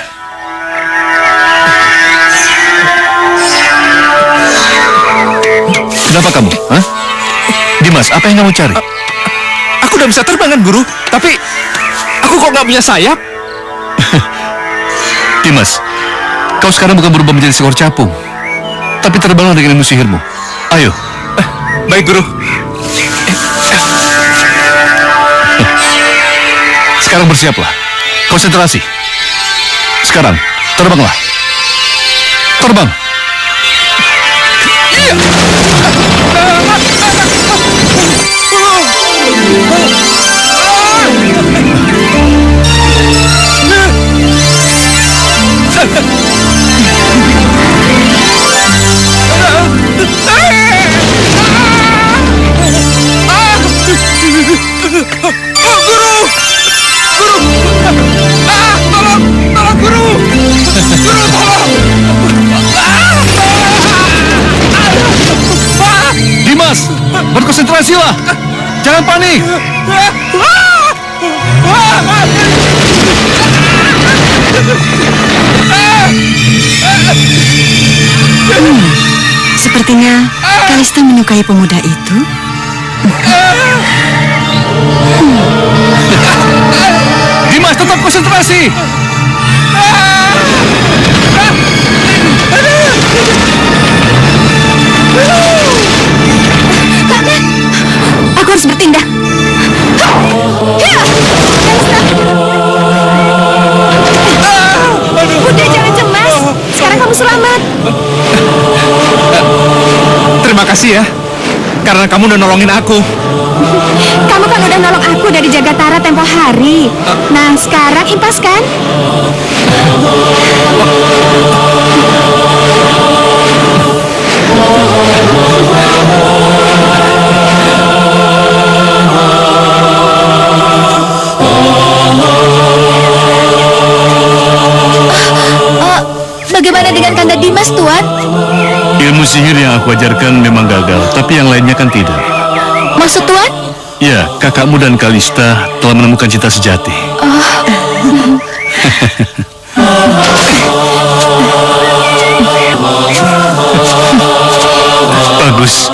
S7: Kenapa kamu? Hah? Dimas, apa yang kamu cari?
S6: Aku udah bisa terbang kan, Guru? Tapi aku kok nggak punya sayap?
S7: Dimas, kau sekarang bukan berubah menjadi seekor capung, tapi terbanglah dengan ilmu sihirmu. Ayo.
S6: Baik, Guru.
S7: Sekarang bersiaplah. Konsentrasi. Sekarang, terbanglah. Terbang. Dimas, berkonsentrasilah. Jangan panik.
S4: Sepertinya Kalista menyukai pemuda itu.
S7: Dimas, tetap konsentrasi.
S2: Aku harus bertindak. Udah, jangan cemas. Sekarang kamu selamat.
S6: Terima kasih ya, karena kamu udah nolongin aku.
S2: Kamu kan udah nolong aku dari Jagatara tempo hari. Nah, sekarang impas kan? Bagaimana dengan Kanda Dimas, Tuan?
S7: Ilmu sihir yang aku ajarkan memang gagal, tapi yang lainnya kan tidak.
S2: Maksud Tuan?
S7: Ya, kakakmu dan Kalista telah menemukan cinta sejati. Bagus.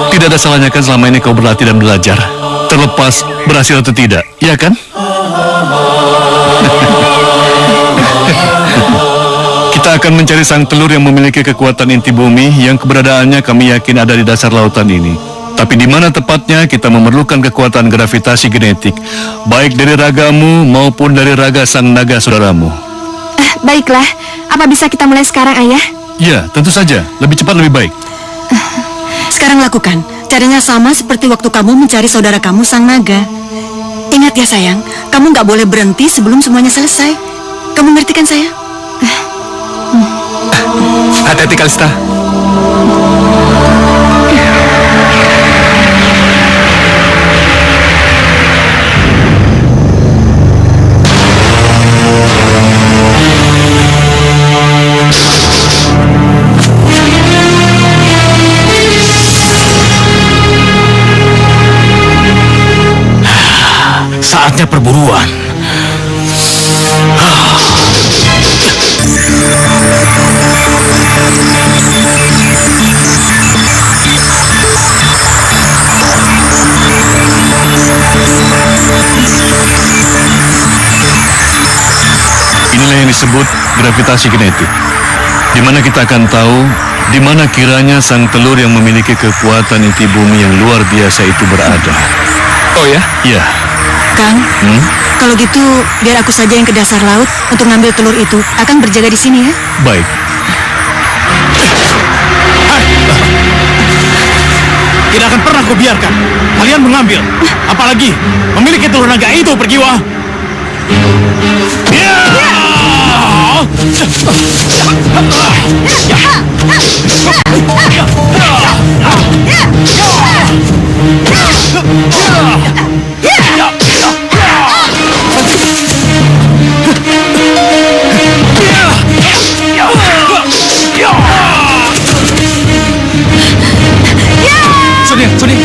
S7: Tidak ada salahnya kan selama ini kau berlatih dan belajar, terlepas berhasil atau tidak, ya kan? Kita akan mencari sang telur yang memiliki kekuatan inti bumi yang keberadaannya kami yakin ada di dasar lautan ini. Tapi di mana tepatnya kita memerlukan kekuatan gravitasi genetik, baik dari ragamu maupun dari raga sang naga saudaramu.
S2: Baiklah, apa bisa kita mulai sekarang, Ayah?
S7: Ya, tentu saja. Lebih cepat lebih baik.
S4: Sekarang lakukan. Caranya sama seperti waktu kamu mencari saudara kamu sang naga. Ingat ya sayang, kamu nggak boleh berhenti sebelum semuanya selesai. Kamu ngerti kan sayang?
S6: Hati-hati, Kalista.
S1: Saatnya perburuan.
S7: Inilah yang disebut gravitasi genetik, di mana kita akan tahu di mana kiranya sang telur yang memiliki kekuatan inti bumi yang luar biasa itu berada.
S6: Oh ya?
S7: Ya.
S4: Kang, kalau gitu biar aku saja yang ke dasar laut untuk ngambil telur itu. Akan berjaga di sini ya.
S7: Baik.
S1: Tidak akan pernah kubiarkan kalian mengambil, apalagi memiliki telur naga itu, Pergiwa.
S6: Suni.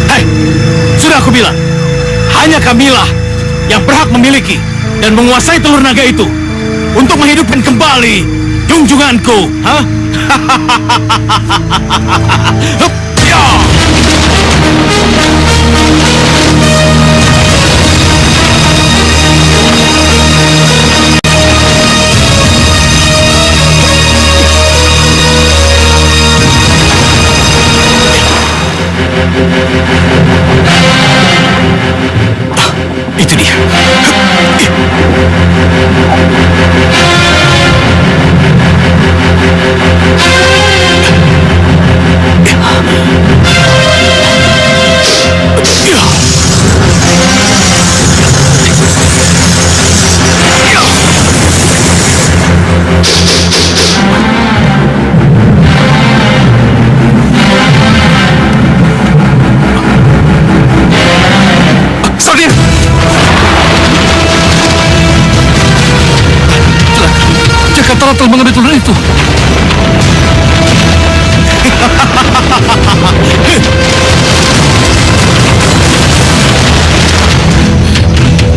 S1: Hei, sudah aku bilang, hanya Kamilah yang berhak memiliki dan menguasai telur naga itu untuk menghidupkan kembali junjunganku. Hah? Hup, ya! Itu dia.
S6: Jakarta telah mengambil telur itu.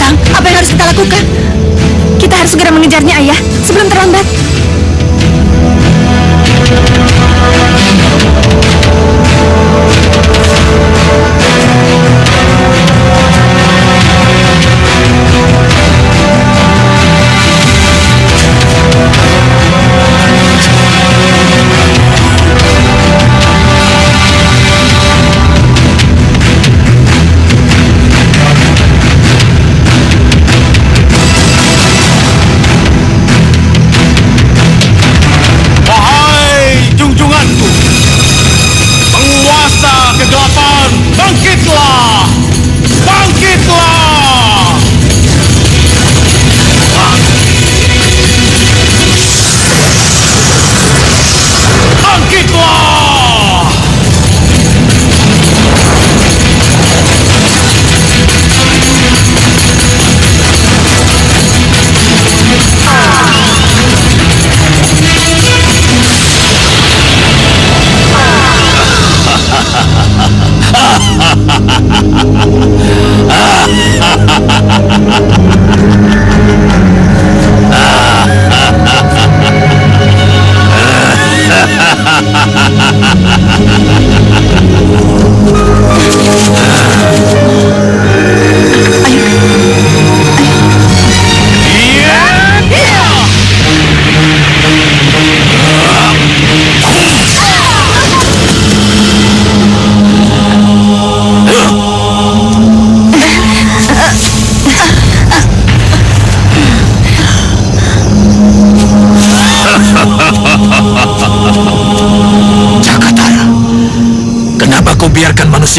S4: Kang, apa yang harus kita lakukan? Kita harus segera mengejarnya, Ayah, sebelum terlambat.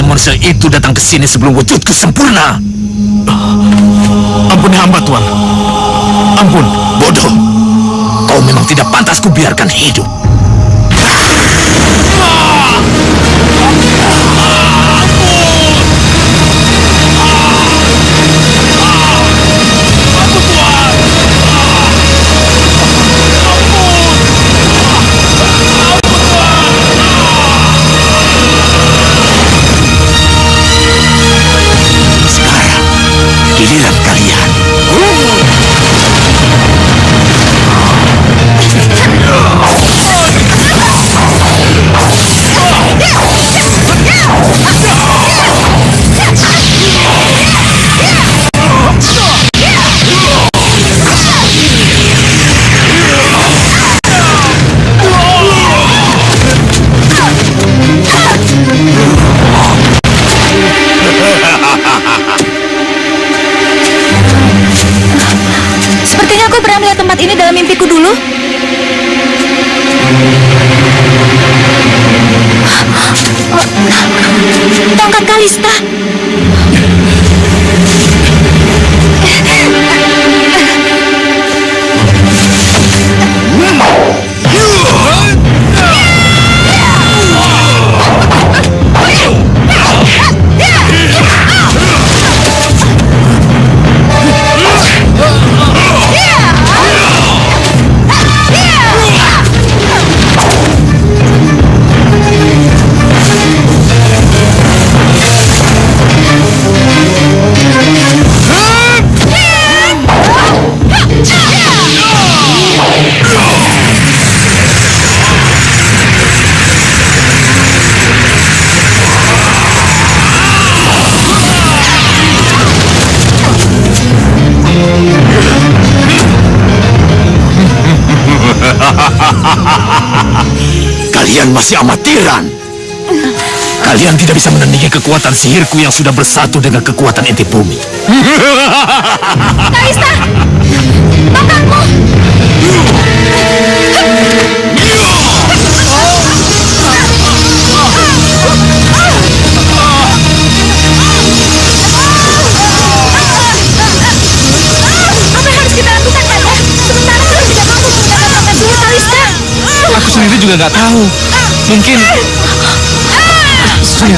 S1: Manusia itu datang ke sini sebelum wujudku sempurna. Ampuni hamba, Tuan. Ampun.
S3: Bodoh. Kau memang tidak pantas kubiarkan hidup. Sekarang giliran kalian.
S2: Sepertinya aku pernah melihat tempat ini dalam mimpiku dulu. Tongkat Kalista.
S3: Kalian masih amatiran. Kalian tidak bisa menandingi kekuatan sihirku yang sudah bersatu dengan kekuatan inti bumi.
S2: Kalista, tongkatmu. Apa yang harus kita lakukan, Kanda? Sementara kita tidak mampu menggunakan tongkat sihir Kalista.
S6: Aku sendiri juga nggak tahu. Mungkin... Sonia.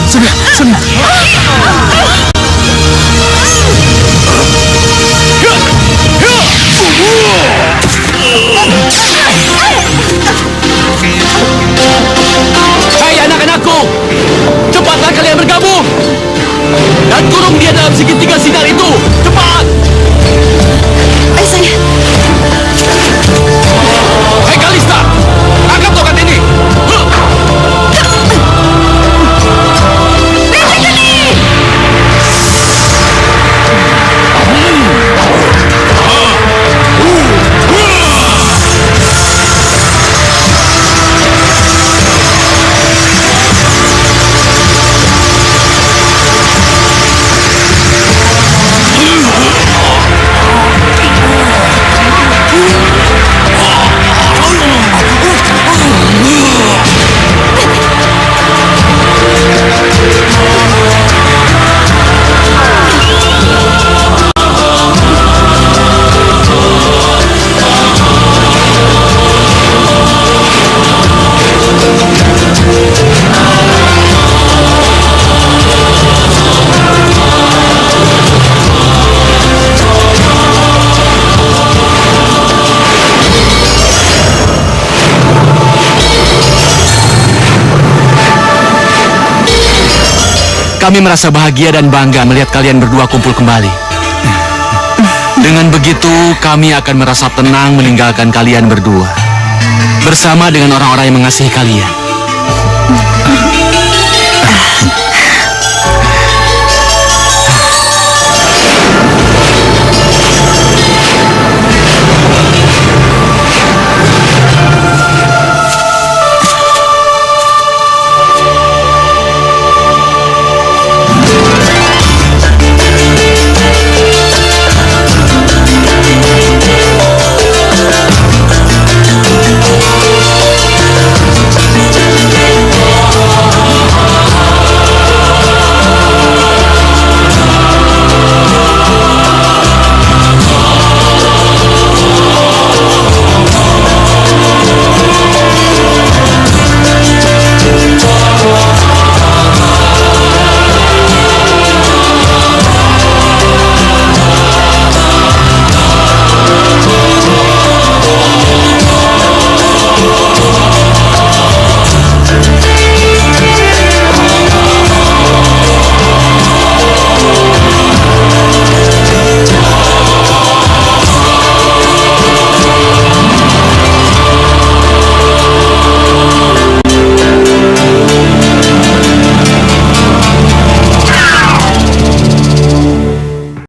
S3: Hai anak-anakku, cepatlah kalian bergabung dan kurung dia dalam segitiga sinar itu. Cepat!
S2: Ayo saya.
S3: Hai Kalista, angkat tongkat ini. Kami merasa bahagia dan bangga melihat kalian berdua kumpul kembali. Dengan begitu, kami akan merasa tenang meninggalkan kalian berdua. Bersama dengan orang-orang yang mengasihi kalian.